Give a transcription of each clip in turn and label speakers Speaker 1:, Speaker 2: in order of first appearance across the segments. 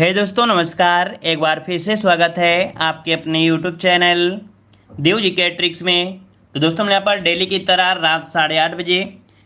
Speaker 1: हे दोस्तों नमस्कार। एक बार फिर से स्वागत है आपके अपने यूट्यूब चैनल देव जी के ट्रिक्स में। तो दोस्तों हम यहाँ पर डेली की तरह रात 8:30 बजे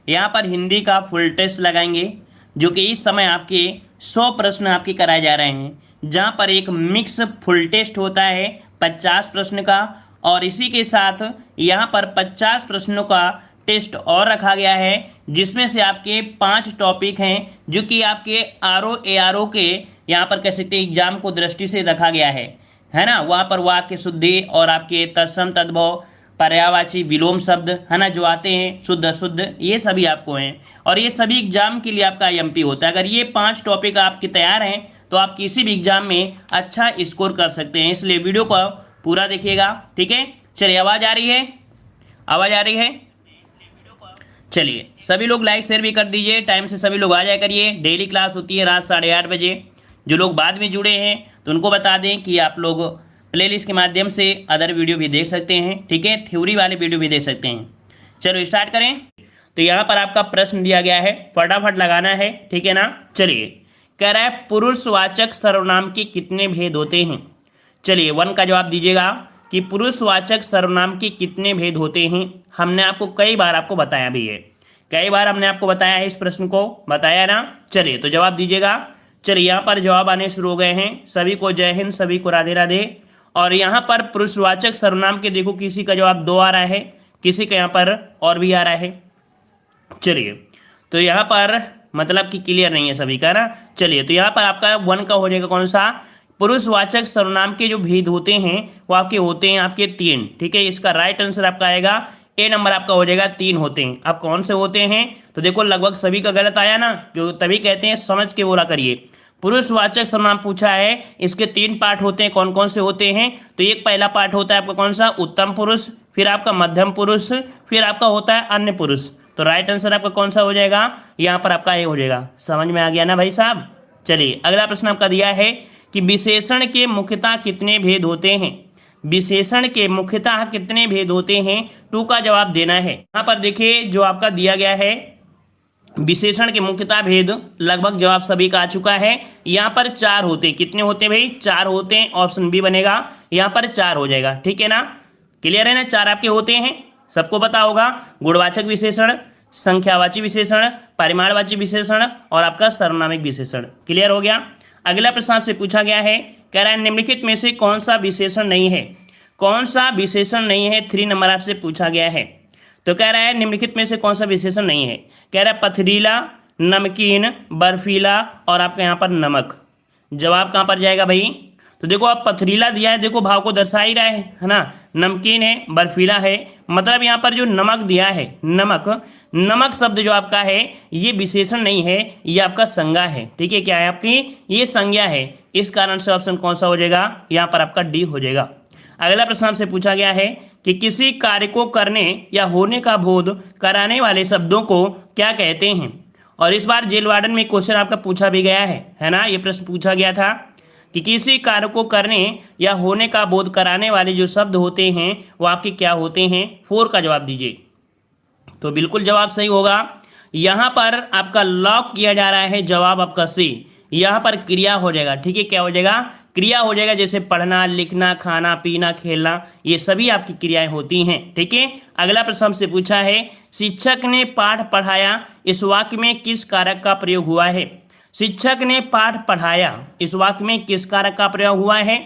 Speaker 1: यहाँ पर हिंदी का फुल टेस्ट लगाएंगे, जो कि इस समय आपके 100 प्रश्न आपके कराए जा रहे हैं, जहाँ पर एक मिक्स फुल टेस्ट होता है 50 प्रश्न का, और इसी के साथ यहाँ पर 50 प्रश्नों का टेस्ट और रखा गया है, जिसमें से आपके 5 टॉपिक हैं जो कि आपके ARO के यहाँ पर कह सकते हैं एग्जाम को दृष्टि से रखा गया है ना। वहाँ पर वाक्य शुद्धि और आपके तत्सम तद्भव पर्यायवाची विलोम शब्द है ना जो आते हैं, शुद्ध अशुद्ध, ये सभी आपको हैं, और ये सभी एग्जाम के लिए आपका IMP होता है। अगर ये 5 टॉपिक आपके तैयार हैं तो आप किसी भी एग्जाम में अच्छा स्कोर कर सकते हैं, इसलिए वीडियो को पूरा देखिएगा, ठीक है। चलिए, आवाज़ आ रही है? आवाज़ आ रही है? चलिए, सभी लोग लाइक शेयर भी कर दीजिए, टाइम से सभी लोग आ जाया करिए। डेली क्लास होती है रात 8:30 बजे। जो लोग बाद में जुड़े हैं तो उनको बता दें कि आप लोग प्लेलिस्ट के माध्यम से अदर वीडियो भी देख सकते हैं, ठीक है, थ्योरी वाले वीडियो भी देख सकते हैं। चलो स्टार्ट करें। तो यहाँ पर आपका प्रश्न दिया गया है, फटाफट लगाना है, ठीक है ना। चलिए, कह रहा है पुरुषवाचक सर्वनाम के कितने भेद होते हैं। चलिए 1 का जवाब दीजिएगा कि पुरुषवाचक सर्वनाम के कितने भेद होते हैं। हमने आपको कई बार आपको बताया भी है, कई बार हमने आपको बताया है, इस प्रश्न को बताया ना। चलिए तो जवाब दीजिएगा। चलिए यहाँ पर जवाब आने शुरू हो गए हैं। सभी को जय हिंद, सभी को राधे राधे। और यहाँ पर पुरुषवाचक सर्वनाम के देखो, किसी का जवाब 2 आ रहा है, किसी का यहाँ पर और भी आ रहा है। चलिए तो यहाँ पर मतलब कि क्लियर नहीं है सभी का ना। चलिए तो यहाँ पर आपका 1 का हो जाएगा कौन सा, पुरुषवाचक सर्वनाम के जो भेद होते हैं वो आपके होते हैं आपके 3, ठीक है। इसका राइट आंसर आपका आएगा ए नंबर, आपका हो जाएगा 3 होते हैं। अब कौन से होते हैं तो देखो लगभग सभी का गलत आया ना, क्यों तभी कहते हैं समझ के बोला करिए। पुरुषवाचक सर्वनाम पूछा है, इसके 3 पार्ट होते हैं। कौन कौन से होते हैं तो एक पहला पार्ट होता है आपका कौन सा, उत्तम पुरुष, फिर आपका मध्यम पुरुष, फिर आपका होता है अन्य पुरुष। तो राइट आंसर आपका कौन सा हो जाएगा, यहाँ पर आपका ए हो जाएगा। समझ में आ गया ना भाई साहब। चलिए अगला प्रश्न आपका दिया है कि विशेषण के मुख्यतः कितने भेद होते हैं। विशेषण के मुख्यतः कितने भेद होते हैं, 2 का जवाब देना है। यहाँ पर देखिए जो आपका दिया गया है विशेषण के मुख्यतः भेद, लगभग जवाब सभी का आ चुका है। यहाँ पर 4 होते हैं। कितने होते हैं भाई, 4 होते हैं। ऑप्शन बी बनेगा, यहाँ पर 4 हो जाएगा, ठीक है ना। क्लियर है ना, 4 आपके होते हैं, सबको पता होगा। गुणवाचक विशेषण, संख्यावाची विशेषण, परिमाणवाची विशेषण और आपका सर्वनामिक विशेषण। क्लियर हो गया। अगला प्रश्न आपसे पूछा गया है, कह रहा है निम्नलिखित में से कौन सा विशेषण नहीं है। कौन सा विशेषण नहीं है, 3 नंबर आपसे पूछा गया है। तो कह रहा है निम्नलिखित में से कौन सा विशेषण नहीं है। कह रहा है पथरीला, नमकीन, बर्फीला और आपका यहाँ पर नमक। जवाब कहाँ पर जाएगा भाई, तो देखो आप पथरीला दिया है, देखो भाव को दर्शा ही रहा है ना। नमकीन है, बर्फीला है, मतलब यहाँ पर जो नमक दिया है, नमक, नमक शब्द जो आपका है ये विशेषण नहीं है, ये आपका संज्ञा है, ठीक है। क्या है आपकी, ये संज्ञा है। इस कारण से ऑप्शन कौन सा हो जाएगा, यहाँ पर आपका डी हो जाएगा। अगला प्रश्न आपसे पूछा गया है कि किसी कार्य को करने या होने का बोध कराने वाले शब्दों को क्या कहते हैं। और इस बार जेल वार्डन में क्वेश्चन आपका पूछा भी गया है ना। ये प्रश्न पूछा गया था कि किसी कार्य को करने या होने का बोध कराने वाले जो शब्द होते हैं वो आपके क्या होते हैं। 4 का जवाब दीजिए। तो बिल्कुल जवाब सही होगा। यहाँ पर आपका लॉक किया जा रहा है जवाब आपका सी। यहाँ पर क्रिया हो जाएगा, ठीक है। क्या हो जाएगा, क्रिया हो जाएगा। जैसे पढ़ना, लिखना, खाना, पीना, खेलना, ये सभी आपकी क्रियाएं होती हैं, ठीक है। अगला प्रश्न हमसे पूछा है, शिक्षक ने पाठ पढ़ाया, इस वाक्य में किस कारक का प्रयोग हुआ है। शिक्षक ने पाठ पढ़ाया, इस वाक्य में किस कारक का प्रयोग हुआ है।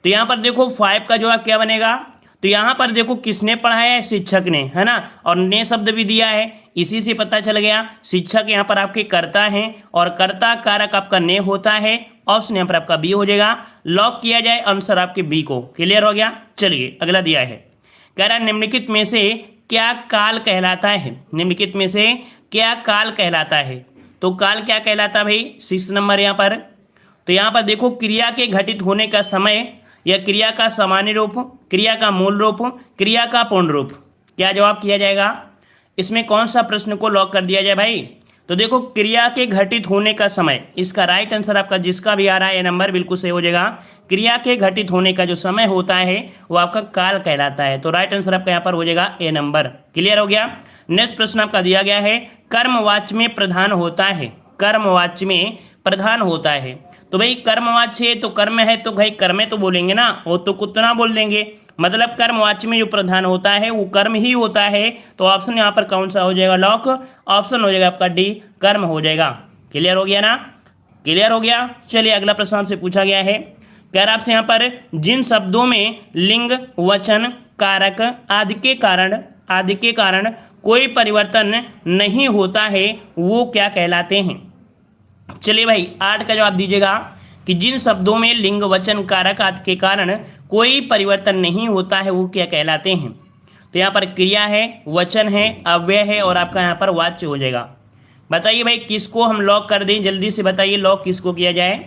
Speaker 1: तो यहाँ पर देखो 5 का जवाब क्या बनेगा, तो यहाँ पर देखो किसने पढ़ाया है, शिक्षक ने, है ना। और ने शब्द भी दिया है, इसी से पता चल गया शिक्षक यहाँ पर आपके कर्ता हैं और कर्ता कारक आपका ने होता है। ऑप्शन यहाँ पर आपका बी हो जाएगा। लॉक किया जाए आंसर आपके बी को। क्लियर हो गया। चलिए अगला दिया है, कह रहा है निम्नलिखित में से क्या काल कहलाता है। निम्नलिखित में से क्या काल कहलाता है। तो काल क्या कहलाता है भाई, 6 नंबर यहाँ पर। तो यहाँ पर देखो क्रिया के घटित होने का समय या क्रिया का सामान्य रूप, क्रिया का मूल रूप, क्रिया का पूर्ण रूप। क्या जवाब किया जाएगा, इसमें कौन सा प्रश्न को लॉक कर दिया जाए भाई। तो देखो क्रिया के घटित होने का समय, इसका राइट आंसर आपका जिसका भी आ रहा है ए नंबर बिल्कुल सही हो जाएगा। क्रिया के घटित होने का जो समय होता है वो आपका काल कहलाता है। तो राइट आंसर आपका यहाँ पर हो जाएगा ए नंबर। क्लियर हो गया। नेक्स्ट प्रश्न आपका दिया गया है कर्मवाच्य में प्रधान होता है। कर्मवाच्य में प्रधान होता है। तो भाई कर्मवाच्य है तो कर्म है तो भाई कर्मे तो बोलेंगे ना, वो तो कुतना बोल देंगे, मतलब कर्मवाच्य में जो प्रधान होता है वो कर्म ही होता है। तो ऑप्शन यहाँ पर कौन सा हो जाएगा लॉक, ऑप्शन हो जाएगा आपका डी, कर्म हो जाएगा। क्लियर हो गया ना, क्लियर हो गया। चलिए अगला प्रश्न आपसे पूछा गया है, कह रहा आपसे यहाँ पर जिन शब्दों में लिंग वचन कारक आदि के कारण कोई परिवर्तन नहीं होता है वो क्या कहलाते हैं। चलिए भाई 8 का जवाब दीजिएगा कि जिन शब्दों में लिंग वचन कारक आदि के कारण कोई परिवर्तन नहीं होता है वो क्या कहलाते हैं। तो यहाँ पर क्रिया है, वचन है, अव्यय है और आपका यहाँ पर वाच्य हो जाएगा। बताइए भाई किसको हम लॉक कर दें, जल्दी से बताइए लॉक किसको किया जाए।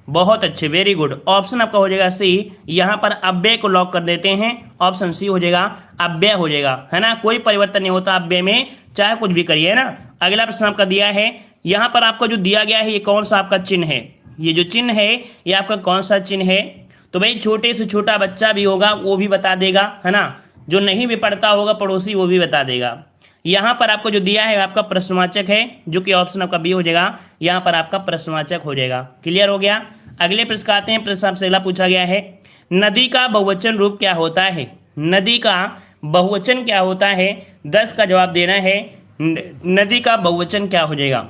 Speaker 1: बहुत अच्छे, वेरी गुड, ऑप्शन आपका हो जाएगा सी। यहाँ पर अव्यय को लॉक कर देते हैं, ऑप्शन सी हो जाएगा, अव्यय हो जाएगा, है ना। कोई परिवर्तन नहीं होता अव्यय में, चाहे कुछ भी करिए, है ना। अगला प्रश्न आपका दिया है, यहाँ पर आपको जो दिया गया है ये कौन सा आपका चिन्ह है, ये जो चिन्ह है ये आपका कौन सा चिन्ह है। तो भाई छोटे से छोटा बच्चा भी होगा वो भी बता देगा, है ना, जो नहीं भी पढ़ता होगा पड़ोसी वो भी बता देगा। यहाँ पर आपको जो दिया है आपका प्रश्नवाचक है, जो कि ऑप्शन आपका बी हो जाएगा, यहाँ पर आपका प्रश्नवाचक हो जाएगा। क्लियर हो गया। अगले प्रश्न का आते हैं, प्रश्न आपसे अगला पूछा गया है, नदी का बहुवचन रूप क्या होता है। नदी का बहुवचन क्या होता है, 10 का जवाब देना है। नदी का बहुवचन क्या हो जाएगा,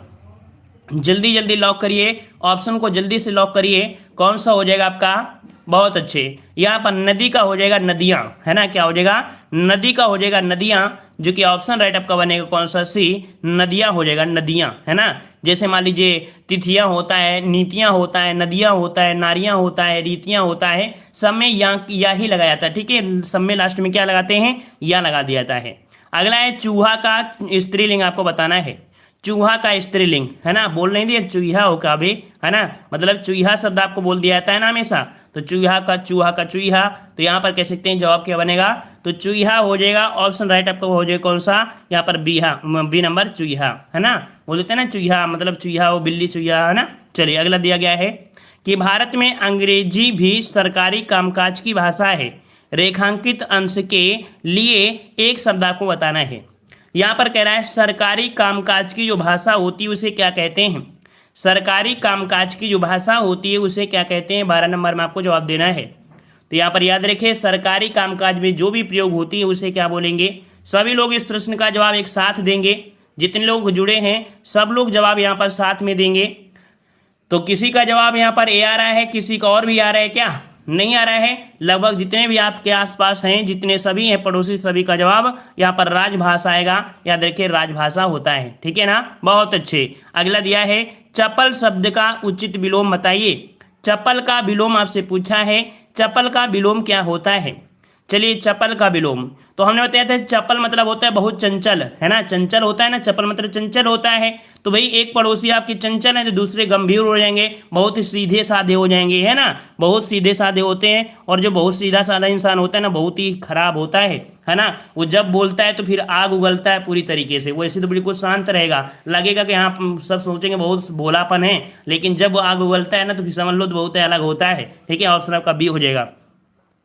Speaker 1: जल्दी जल्दी लॉक करिए, ऑप्शन को जल्दी से लॉक करिए, कौन सा हो जाएगा आपका। बहुत अच्छे, यहाँ पर नदी का हो जाएगा नदियाँ, है ना, क्या हो जाएगा, नदी का हो जाएगा नदियाँ, जो कि ऑप्शन राइट आपका बनेगा कौन सा, सी, नदियाँ हो जाएगा, नदियाँ, है ना। जैसे मान लीजिए तिथियाँ होता है, नीतियाँ होता है, नदियाँ होता है, नारियाँ होता है, रीतियाँ होता है, सब में या ही लगाया जाता है, ठीक है, सब में लास्ट में क्या लगाते हैं, या लगा दिया जाता है। अगला है चूहा का स्त्रीलिंग आपको बताना है, चूहा का स्त्रीलिंग, है ना, बोल नहीं दिया चूहा हो का भी, है ना, मतलब चूहा शब्द आपको बोल दिया जाता है ना हमेशा, तो चूहा का चूहा, तो यहाँ पर कह सकते हैं जवाब क्या बनेगा, तो चूहा हो जाएगा, ऑप्शन राइट आपका हो जाएगा कौन सा, यहाँ पर बी नंबर चूहा, है ना, बोलते हैं ना चूहा मतलब चूहा वो बिल्ली चूहा, है ना। चलिए अगला दिया गया है कि भारत में अंग्रेजी भी सरकारी कामकाज की भाषा है, रेखांकित अंश के लिए एक शब्द आपको बताना है। यहाँ पर कह रहा है सरकारी कामकाज की जो भाषा होती है उसे क्या कहते हैं, सरकारी कामकाज की जो भाषा होती है उसे क्या कहते हैं, 12 नंबर में आपको जवाब देना है। तो यहाँ पर याद रखिए सरकारी कामकाज में जो भी प्रयोग होती है उसे क्या बोलेंगे। सभी लोग इस प्रश्न का जवाब एक साथ देंगे, जितने लोग जुड़े हैं सब लोग जवाब यहाँ पर साथ में देंगे। तो किसी का जवाब यहाँ पर ए आ रहा है, किसी का और भी आ रहा है क्या, नहीं आ रहा है। लगभग जितने भी आपके आसपास हैं, जितने सभी हैं पड़ोसी, सभी का जवाब यहाँ पर राजभाषा आएगा, याद रखिए राजभाषा होता है, ठीक है ना, बहुत अच्छे। अगला दिया है चपल शब्द का उचित विलोम बताइए। चपल का विलोम आपसे पूछा है, चपल का विलोम क्या होता है। चलिए चपल का विलोम तो हमने बताया था, चपल मतलब होता है बहुत चंचल, है ना, चंचल होता है ना, चपल मतलब चंचल होता है। तो भाई एक पड़ोसी आपके चंचल है तो दूसरे गंभीर हो जाएंगे, बहुत ही सीधे साधे हो जाएंगे, है ना, बहुत सीधे साधे होते हैं। और जो बहुत सीधा साधा इंसान होता है ना बहुत ही खराब होता है ना, वो जब बोलता है तो फिर आग उगलता है पूरी तरीके से। वो ऐसे तो बिल्कुल शांत रहेगा, लगेगा कि हाँ सब सोचेंगे बहुत भोलापन है, लेकिन जब आग उगलता है ना तो फिर समझ लो तो बहुत अलग होता है, ठीक है, ऑप्शन आपका बी हो जाएगा।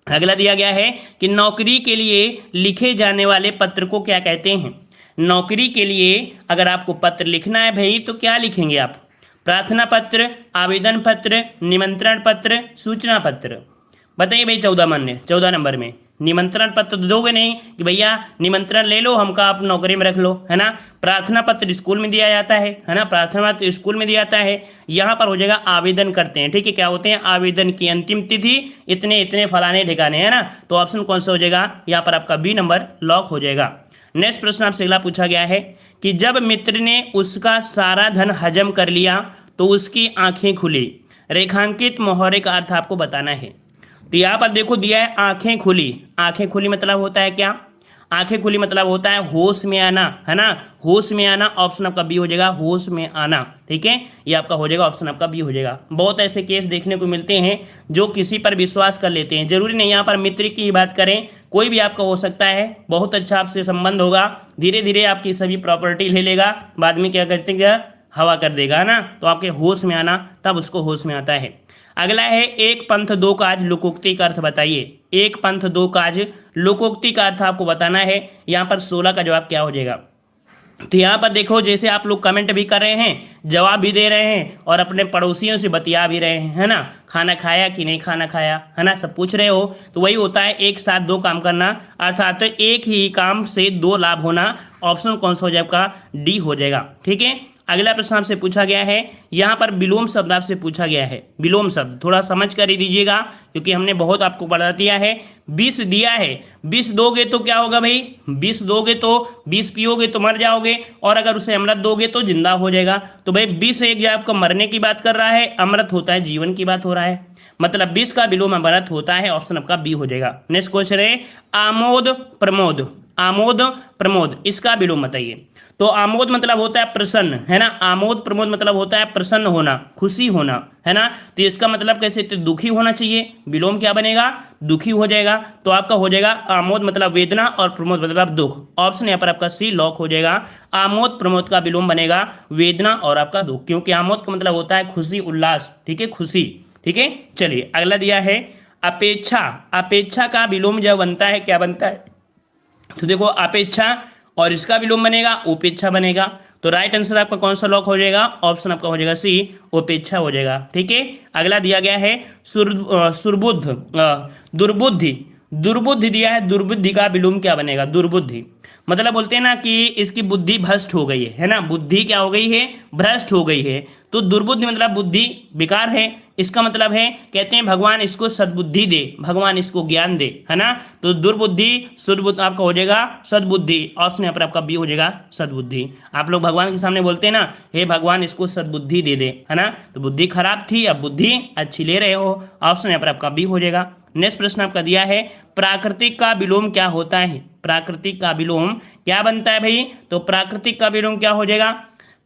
Speaker 1: अगला दिया गया है कि नौकरी के लिए लिखे जाने वाले पत्र को क्या कहते हैं। नौकरी के लिए अगर आपको पत्र लिखना है भाई तो क्या लिखेंगे आप, प्रार्थना पत्र, आवेदन पत्र, निमंत्रण पत्र, सूचना पत्र। बताइए भाई 14 नंबर में निमंत्रण पत्र तो दोगे नहीं कि भैया निमंत्रण ले लो हमका आप नौकरी में रख लो, है ना। प्रार्थना पत्र स्कूल में दिया जाता है ना, प्रार्थना पत्र स्कूल में दिया जाता है। यहाँ पर हो जाएगा आवेदन करते हैं, ठीक है, क्या होते हैं, आवेदन की अंतिम तिथि इतने इतने फलाने ठिकाने, है ना। तो ऑप्शन कौन सा हो जाएगा, यहाँ पर आपका बी नंबर लॉक हो जाएगा। नेक्स्ट प्रश्न आपसे अगला पूछा गया है कि जब मित्र ने उसका सारा धन हजम कर लिया तो उसकी आंखें खुली, रेखांकित मोहरे का अर्थ आपको बताना है। तो यहाँ पर देखो दिया है आंखें खुली, आंखें खुली मतलब होता है क्या, आंखें खुली मतलब होता है होश में आना, है ना, होश में आना, ऑप्शन आपका बी हो जाएगा, होश में आना, ठीक है, ये आपका हो जाएगा, ऑप्शन आपका बी हो जाएगा। बहुत ऐसे केस देखने को मिलते हैं जो किसी पर विश्वास कर लेते हैं, जरूरी नहीं यहाँ पर मित्र की ही बात करें, कोई भी आपका हो सकता है, बहुत अच्छा आपसे संबंध होगा, धीरे धीरे आपकी सभी प्रॉपर्टी ले लेगा, बाद में क्या करते हैं हवा कर देगा, है ना। तो आपके होश में आना तब उसको होश में आता है। अगला है एक पंथ दो काज लोकोक्ति का अर्थ बताइए। एक पंथ दो काज लोकोक्ति का अर्थ आपको बताना है। यहाँ पर 16 का जवाब क्या हो जाएगा, तो यहाँ पर देखो, जैसे आप लोग कमेंट भी कर रहे हैं, जवाब भी दे रहे हैं और अपने पड़ोसियों से बतिया भी रहे हैं, है ना। खाना खाया कि नहीं खाना खाया, है ना, सब पूछ रहे हो। तो वही होता है एक साथ दो काम करना, अर्थात एक ही काम से दो लाभ होना। ऑप्शन कौन सा हो जाएगा आपका, डी हो जाएगा। ठीक है, अगला प्रश्न आपसे पूछा गया है, यहाँ पर विलोम शब्द आपसे पूछा गया है। विलोम शब्द थोड़ा समझ कर ही दीजिएगा, क्योंकि हमने बहुत आपको पढ़ा दिया है। विष दिया है, विष दोगे तो क्या होगा भाई, विष दोगे तो विष पियोगे तो मर जाओगे, और अगर उसे अमृत दोगे तो जिंदा हो जाएगा। तो भाई विष एक जो आपका मरने की बात कर रहा है, अमृत होता है जीवन की बात हो रहा है, मतलब विष का विलोम अमृत होता है। ऑप्शन आपका बी हो जाएगा। नेक्स्ट क्वेश्चन है आमोद प्रमोद। आमोद प्रमोद, इसका विलोम बताइए। तो आमोद मतलब होता है प्रसन्न, है ना। आमोद प्रमोद मतलब होता है प्रसन्न होना, खुशी होना, है ना। तो इसका मतलब कैसे, तो दुखी होना चाहिए, विलोम क्या बनेगा, दुखी हो जाएगा। तो आपका हो जाएगा आमोद मतलब वेदना और प्रमोद मतलब दुख। ऑप्शन यहाँ पर आपका सी लॉक हो जाएगा। आमोद प्रमोद का विलोम बनेगा वेदना और आपका दुख, क्योंकि आमोद का मतलब होता है खुशी उल्लास, ठीक है, खुशी। ठीक है, चलिए अगला दिया है अपेक्षा। अपेक्षा का विलोम जब बनता है, क्या बनता है, तो देखो अपेक्षा और इसका विलोम बनेगा उपेक्षा बनेगा। तो राइट आंसर आपका कौन सा लॉक हो जाएगा, ऑप्शन आपका हो जाएगा सी उपेक्षा हो जाएगा। ठीक है, अगला दिया गया है सुरबुद्ध दुर्बुद्धि। दुर्बुद्धि दिया है, दुर्बुद्धि का विलोम क्या बनेगा, दुर्बुद्धि मतलब बोलते हैं ना कि इसकी बुद्धि भ्रष्ट हो गई है ना, बुद्धि क्या हो गई है, भ्रष्ट हो गई है। तो दुर्बुद्धि मतलब बुद्धि बेकार है, इसका मतलब है कहते हैं भगवान इसको सद्बुद्धि दे, भगवान इसको ज्ञान दे, है ना। तो दुर्बुद्धि सुरबुद्धि आपका हो जाएगा सद्बुद्धि। ऑप्शन यहाँ पर आपका बी हो जाएगा सद्बुद्धि। आप लोग भगवान के सामने बोलते हैं ना, हे भगवान इसको सद्बुद्धि दे दे, है ना। तो बुद्धि खराब थी, अब बुद्धि अच्छी ले रहे हो। ऑप्शन यहाँ पर आपका बी हो जाएगा। नेक्स्ट प्रश्न आपका दिया है प्राकृतिक का विलोम क्या होता है। प्राकृतिक का विलोम क्या बनता है भाई, तो प्राकृतिक का विलोम क्या हो जाएगा,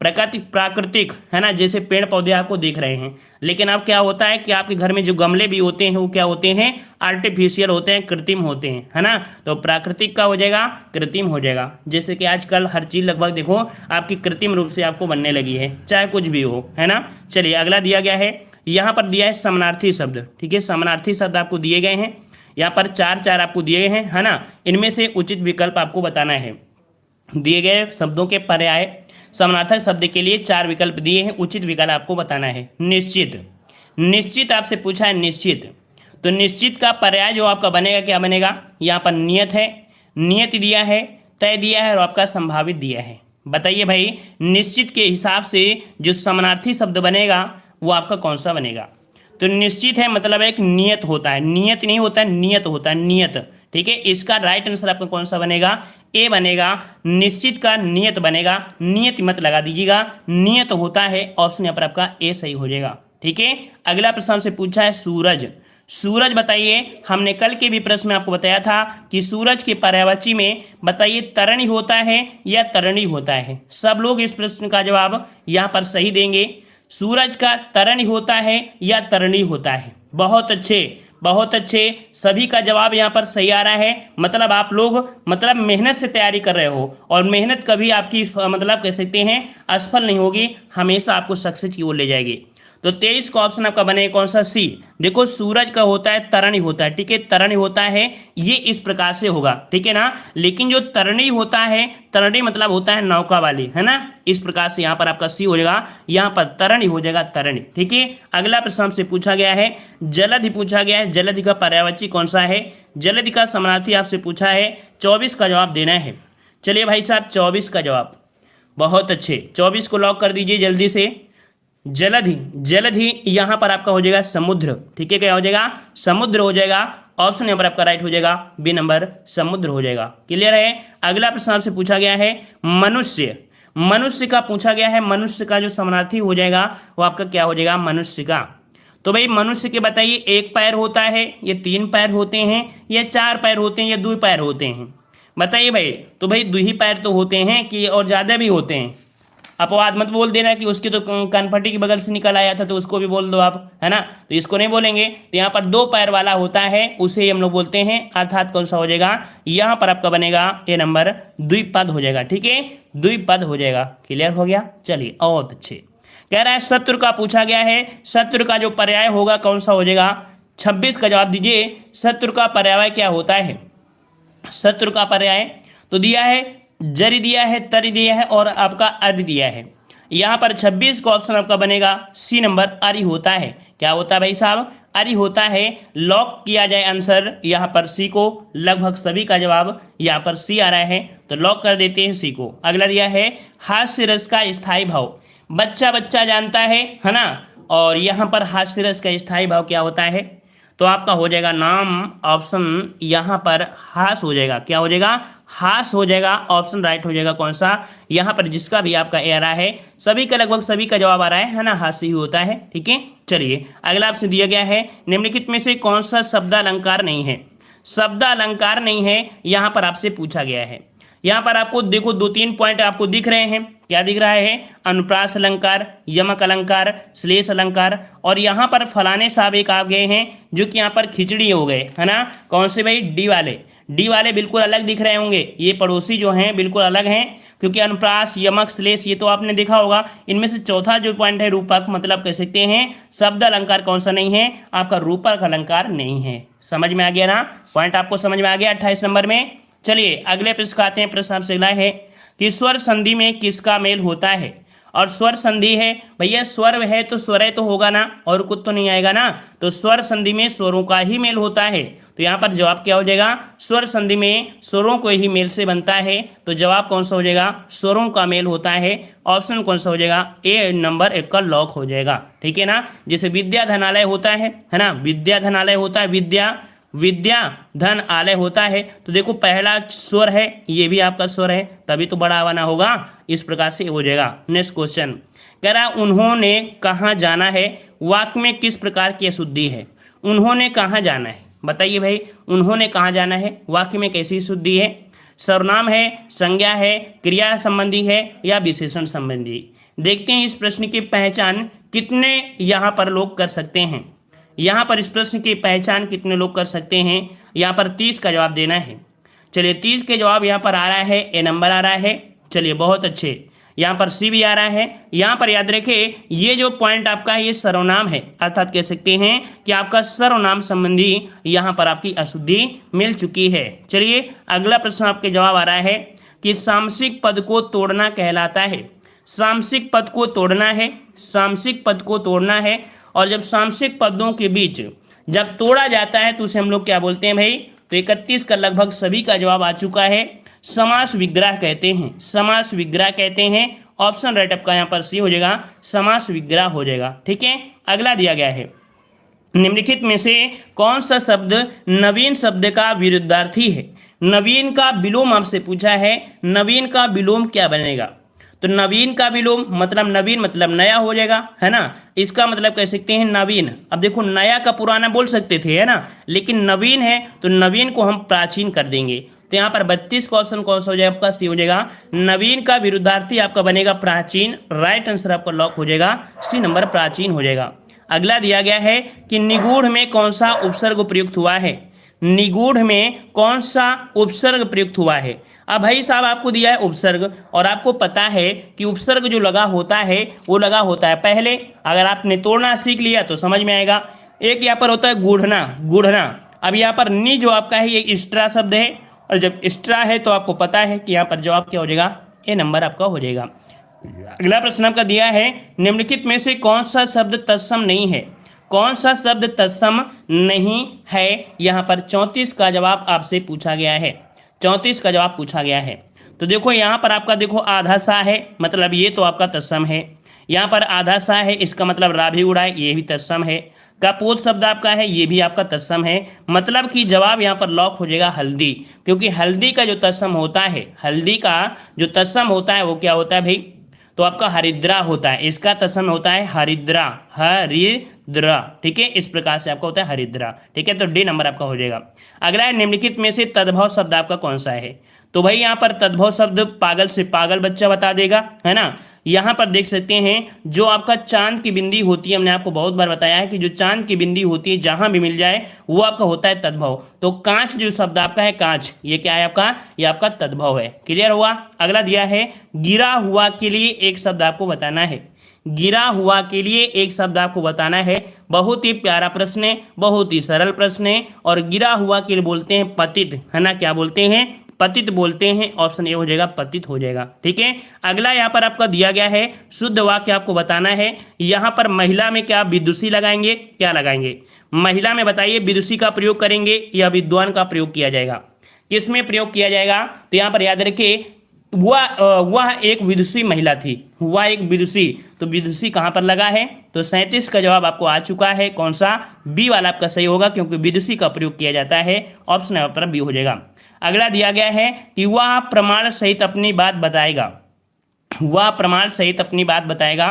Speaker 1: प्राकृतिक, प्राकृतिक, है ना। जैसे पेड़ पौधे आपको दिख रहे हैं, लेकिन अब क्या होता है कि आपके घर में जो गमले भी होते हैं वो क्या होते हैं, आर्टिफिशियल होते हैं, कृत्रिम होते हैं, है ना। तो प्राकृतिक का हो जाएगा कृत्रिम हो जाएगा। जैसे कि आजकल हर चीज़ लगभग देखो आपकी कृत्रिम रूप से आपको बनने लगी है, चाहे कुछ भी हो, है ना। चलिए अगला दिया गया है, यहाँ पर दिया है समानार्थी शब्द। ठीक है, समानार्थी शब्द आपको दिए गए हैं, यहाँ पर चार चार आपको दिए गए हैं, है ना। इनमें से उचित विकल्प आपको बताना है। दिए गए शब्दों के पर्याय समानार्थक शब्द के लिए चार विकल्प दिए हैं, उचित विकल्प आपको बताना है। निश्चित, निश्चित आपसे पूछा है निश्चित, तो निश्चित का पर्याय जो आपका बनेगा क्या बनेगा, यहाँ पर नियत है, नियत दिया है, तय दिया है और आपका संभावित दिया है। बताइए भाई निश्चित के हिसाब से जो समानार्थी शब्द बनेगा वो आपका कौन सा बनेगा। तो निश्चित है मतलब एक नियत होता है, नियत नहीं होता है, नियत होता है, नियत। ठीक है, इसका राइट आंसर आपका कौन सा बनेगा, ए बनेगा। निश्चित का नियत बनेगा, नियत मत लगा दीजिएगा, नियत होता है। ऑप्शन यहाँ पर आपका ए सही हो जाएगा। ठीक है, अगला प्रश्न से पूछा है सूरज। सूरज बताइए, हमने कल के भी प्रश्न में आपको बताया था कि सूरज के पर्यायवाची में बताइए तरणी होता है या तरणी होता है। सब लोग इस प्रश्न का जवाब यहाँ पर सही देंगे। सूरज का तरणी होता है या तरणी होता है। बहुत अच्छे, बहुत अच्छे, सभी का जवाब यहाँ पर सही आ रहा है। मतलब आप लोग मतलब मेहनत से तैयारी कर रहे हो, और मेहनत कभी आपकी मतलब कह सकते हैं असफल नहीं होगी, हमेशा आपको सक्सेस की ओर ले जाएगी। तो 23 का ऑप्शन आपका बनेगा कौन सा, सी। देखो सूरज का होता है तरणी होता है, ठीक है, तरणी होता है, ये इस प्रकार से होगा, ठीक है ना। लेकिन जो तरणी होता है, तरणी मतलब होता है नौका वाली, है ना, इस प्रकार से यहाँ पर आपका सी हो जाएगा, यहाँ पर तरणी हो जाएगा, तरणी। ठीक है, अगला प्रश्न आपसे पूछा गया है जलधि पूछा गया है। जलधि का पर्यायवाची कौन सा है, जलधि का समानार्थी आपसे पूछा है। 24 का जवाब देना है। चलिए भाई साहब 24 का जवाब, बहुत अच्छे, 24 को लॉक कर दीजिए जल्दी से। जलधि, जलधि यहाँ पर आपका हो जाएगा समुद्र। ठीक है, क्या हो जाएगा, समुद्र हो जाएगा। ऑप्शन यहाँ पर आपका राइट हो जाएगा बी नंबर, समुद्र हो जाएगा। क्लियर है। अगला प्रश्न आपसे पूछा गया है मनुष्य। मनुष्य का पूछा गया है, मनुष्य का जो समानार्थी हो जाएगा वो आपका क्या हो जाएगा, मनुष्य का। तो भाई मनुष्य के बताइए एक पैर होता है, ये 3 पैर होते हैं, या 4 पैर होते हैं, या 2 पैर होते हैं, बताइए भाई। तो भाई 2 ही पैर तो होते हैं कि और ज़्यादा भी होते हैं। अपवाद मत बोल देना कि उसकी तो कनपट्टी के बगल से निकल आया था तो उसको भी बोल दो आप, है ना। तो इसको नहीं बोलेंगे। तो यहाँ पर 2 पैर वाला होता है, उसे हम लोग बोलते हैं, अर्थात कौन सा हो जाएगा, यहाँ पर आपका बनेगा ए नंबर, द्विपद हो जाएगा। ठीक है, द्विपद हो जाएगा। क्लियर हो गया। चलिए बहुत अच्छे। कह रहा है शत्रु का पूछा गया है, शत्रु का जो पर्याय होगा कौन सा हो जाएगा। 26 का जवाब दीजिए, शत्रु का पर्याय क्या होता है। शत्रु का पर्याय तो दिया है जरि दिया है, तरि दिया है और आपका अरि दिया है। यहाँ पर 26 का ऑप्शन आपका बनेगा सी नंबर, अरि होता है। क्या होता है भाई साहब? अरि होता है। लॉक किया जाए आंसर यहाँ पर सी को। लगभग सभी का जवाब यहाँ पर सी आ रहा है, तो लॉक कर देते हैं सी को। अगला दिया है हास्य रस का स्थायी भाव। बच्चा बच्चा जानता है ना। और यहाँ पर हास्य रस का स्थायी भाव क्या होता है? तो आपका हो जाएगा नाम ऑप्शन यहाँ पर हास हो जाएगा। क्या हो जाएगा? हास हो जाएगा। ऑप्शन राइट हो जाएगा कौन सा? यहाँ पर जिसका भी आपका ए आ रहा है, सभी का लगभग सभी का जवाब आ रहा है ना, हास्य ही होता है। ठीक है, चलिए अगला आपसे दिया गया है निम्नलिखित में से कौन सा शब्दालंकार नहीं है? शब्दालंकार नहीं है, यहाँ पर आपसे पूछा गया है। यहाँ पर आपको देखो 2-3 पॉइंट आपको दिख रहे हैं। क्या दिख रहा है? अनुप्रास अलंकार, यमक अलंकार, श्लेष अलंकार, और यहाँ पर फलाने साहब एक आ गए हैं जो कि यहाँ पर खिचड़ी हो गए, है ना। कौन से भाई? डी वाले। डी वाले बिल्कुल अलग दिख रहे होंगे, ये पड़ोसी जो हैं बिल्कुल अलग हैं, क्योंकि अनुप्रास, यमक, श्लेष ये तो आपने देखा होगा। इनमें से चौथा जो पॉइंट है रूपक, मतलब कह सकते हैं शब्द अलंकार कौन सा नहीं है? आपका रूपक अलंकार नहीं है। समझ में आ गया ना? पॉइंट आपको समझ में आ गया 28 नंबर में। चलिए अगले प्रश्न का आते हैं। प्रश्न आपसे अगला है कि स्वर संधि में किसका मेल होता है? और स्वर संधि है भैया, स्वर है तो स्वरय तो होगा ना, और कुछ तो नहीं आएगा ना। तो स्वर संधि में स्वरों का ही मेल होता है, तो यहाँ पर जवाब क्या हो जाएगा? स्वर संधि में स्वरों को ही मेल से बनता है, तो जवाब कौन सा हो जाएगा? स्वरों का मेल होता है। ऑप्शन कौन सा हो जाएगा? ए नंबर 1 का लॉक हो जाएगा। ठीक है ना। जैसे विद्या धनालय होता है ना, विद्या धनालय होता है, विद्या धन आलय होता है। तो देखो पहला स्वर है, ये भी आपका स्वर है, तभी तो बड़ा आवाना होगा। इस प्रकार से हो जाएगा। नेक्स्ट क्वेश्चन कह रहा उन्होंने कहाँ जाना है, वाक्य में किस प्रकार की अशुद्धि है? उन्होंने कहाँ जाना है, बताइए भाई। उन्होंने कहाँ जाना है, वाक्य में कैसी शुद्धि है? सर्वनाम है, संज्ञा है, क्रिया संबंधी है या विशेषण संबंधी? देखते हैं इस प्रश्न की पहचान कितने यहाँ पर लोग कर सकते हैं। यहाँ पर इस प्रश्न की पहचान कितने लोग कर सकते हैं? यहाँ पर 30 का जवाब देना है। चलिए 30 के जवाब यहाँ पर आ रहा है, ए नंबर आ रहा है। चलिए बहुत अच्छे। यहाँ पर सी भी आ रहा है। यहाँ पर याद रखिए ये जो पॉइंट आपका है ये सर्वनाम है, अर्थात कह सकते हैं कि आपका सर्वनाम संबंधी यहाँ पर आपकी अशुद्धि मिल चुकी है। चलिए अगला प्रश्न आपके जवाब आ रहा है कि सामसिक पद को तोड़ना कहलाता है। सामसिक पद को तोड़ना है, सामसिक पद को तोड़ना है, और जब सामसिक पदों के बीच जब तोड़ा जाता है तो उसे हम लोग क्या बोलते हैं भाई? तो 31 का लगभग सभी का जवाब आ चुका है। समास विग्रह कहते हैं, समास विग्रह कहते हैं। ऑप्शन राइट आपका यहाँ पर सी हो जाएगा, समास विग्रह हो जाएगा। ठीक है, अगला दिया गया है निम्नलिखित में से कौन सा शब्द नवीन शब्द का विरुद्धार्थी है? नवीन का विलोम आपसे पूछा है। नवीन का विलोम क्या बनेगा? तो नवीन का विलोम मतलब नवीन मतलब नया हो जाएगा, है ना। इसका मतलब कह सकते हैं नवीन। अब देखो नया का पुराना बोल सकते थे, है ना, लेकिन नवीन है तो नवीन को हम प्राचीन कर देंगे। तो यहाँ पर 32 का ऑप्शन कौन सा हो जाएगा? आपका सी हो जाएगा। नवीन का विरुद्धार्थी आपका बनेगा प्राचीन। राइट आंसर आपका लॉक हो जाएगा, सी नंबर प्राचीन हो जाएगा। अगला दिया गया है कि निगूढ़ में कौन सा उपसर्ग प्रयुक्त हुआ है? निगूढ़ में कौन सा उपसर्ग प्रयुक्त हुआ है? अब भाई साहब आपको दिया है उपसर्ग, और आपको पता है कि उपसर्ग जो लगा होता है वो लगा होता है पहले। अगर आपने तोड़ना सीख लिया तो समझ में आएगा। एक यहाँ पर होता है गूढ़ना, गूढ़ना। अब यहाँ पर नी जो आपका है ये स्ट्रा शब्द है, और जब स्ट्रा है तो आपको पता है कि यहाँ पर जवाब क्या हो जाएगा? ए नंबर आपका हो जाएगा। अगला प्रश्न आपका दिया है निम्नलिखित में से कौन सा शब्द तत्सम नहीं है? कौन सा शब्द तत्सम नहीं है? यहाँ पर 34 का जवाब आपसे पूछा गया है। 34 का जवाब पूछा गया है। तो देखो यहाँ पर आपका देखो आधा सा है, मतलब ये तो आपका तत्सम है। यहाँ पर आधा सा है, इसका मतलब राभी उड़ाए, ये भी तत्सम है। कपोत शब्द आपका है, ये भी आपका तत्सम है। मतलब कि जवाब यहाँ पर लॉक हो जाएगा हल्दी, क्योंकि हल्दी का जो तत्सम होता है, हल्दी का जो तत्सम होता है वो क्या होता है भाई? तो आपका हरिद्रा होता है। इसका तत्सम होता है हरिद्रा, हरिद्रा। ठीक है, इस प्रकार से आपका होता है हरिद्रा। ठीक है, तो डी नंबर आपका हो जाएगा। अगला है निम्नलिखित में से तद्भव शब्द आपका कौन सा है? तो भाई यहाँ पर तद्भव शब्द पागल से पागल बच्चा बता देगा, है ना। यहाँ पर देख सकते हैं जो आपका चांद की बिंदी होती है, हमने आपको बहुत बार बताया है कि जो चांद की बिंदी होती है जहां भी मिल जाए वो आपका होता है तद्भव। तो कांच जो शब्द आपका है कांच, ये क्या है आपका? ये आपका तद्भव है। क्लियर हुआ। अगला दिया है गिरा हुआ के लिए एक शब्द आपको बताना है। गिरा हुआ के लिए एक शब्द आपको बताना है। बहुत ही प्यारा प्रश्न है, बहुत ही सरल प्रश्न है। और गिरा हुआ के लिए बोलते हैं पतित, है ना। क्या बोलते हैं? पतित बोलते हैं, ऑप्शन ए हो जाएगा पतित हो जाएगा। ठीक है, अगला यहाँ पर आपका दिया गया है शुद्ध वाक्य आपको बताना है। यहाँ पर महिला में क्या विदुषी लगाएंगे, क्या लगाएंगे? महिला में बताइए विदुषी का प्रयोग करेंगे या विद्वान का प्रयोग किया जाएगा? किसमें प्रयोग किया जाएगा? तो यहाँ पर याद रखिए वह एक विदुषी महिला थी, वह एक विदुषी। तो विदुषी कहाँ पर लगा है? तो 37 का जवाब आपको आ चुका है। कौन सा? बी वाला आपका सही होगा, क्योंकि विदुषी का प्रयोग किया जाता है। ऑप्शन यहाँ पर बी हो जाएगा। अगला दिया गया है कि वह प्रमाण सहित अपनी बात बताएगा, वह प्रमाण सहित अपनी बात बताएगा।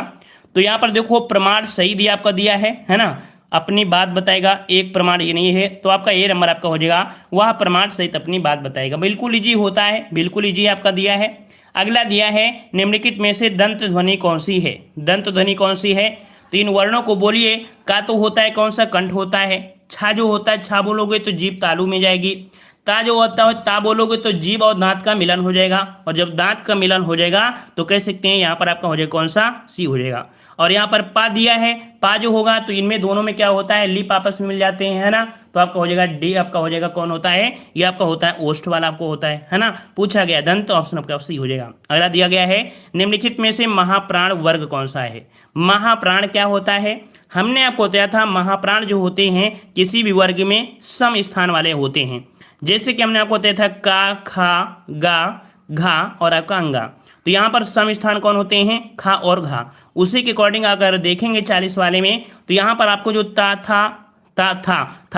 Speaker 1: तो यहाँ पर देखो प्रमाण सही दिया आपका दिया है ना, अपनी बात बताएगा, एक प्रमाण ये नहीं है, तो आपका ए नंबर आपका हो जाएगा, वह प्रमाण सहित अपनी बात बताएगा। बिल्कुल इजी होता है, बिल्कुल इजी आपका दिया है। अगला दिया है निम्नलिखित में से दंत ध्वनि कौन सी है? दंत ध्वनि कौन सी है? तो इन वर्णों को बोलिए। का तो होता है कौन सा? कंठ होता है। छा जो होता है, छा बोलोगे तो जीभ तालू में जाएगी। ता जो होता है, ता बोलोगे तो जीभ और दांत का मिलन हो जाएगा, और जब दांत का मिलन हो जाएगा तो कह सकते हैं यहाँ पर आपका हो जाएगा कौन सा? सी हो जाएगा। और यहाँ पर पा दिया है, पा जो होगा तो इनमें दोनों में क्या होता है? लिप आपस में मिल जाते हैं, है ना, तो आपका हो जाएगा डी। आपका हो जाएगा कौन होता है? ये आपका होता है ओष्ठ वाला आपको होता है ना। पूछा गया दंत, तो ऑप्शन आपका सी हो जाएगा। अगला दिया गया है निम्नलिखित में से महाप्राण वर्ग कौन सा है? महाप्राण क्या होता है? हमने आपको बताया था महाप्राण जो होते हैं किसी भी वर्ग में सम स्थान वाले होते हैं। जैसे कि हमने आपको बताया था का, खा, गा, घा और आपका अंगा। तो यहाँ पर सम स्थान कौन होते हैं? खा और घा। उसी के अकॉर्डिंग अगर देखेंगे 40 वाले में, तो यहाँ पर आपको जो ता था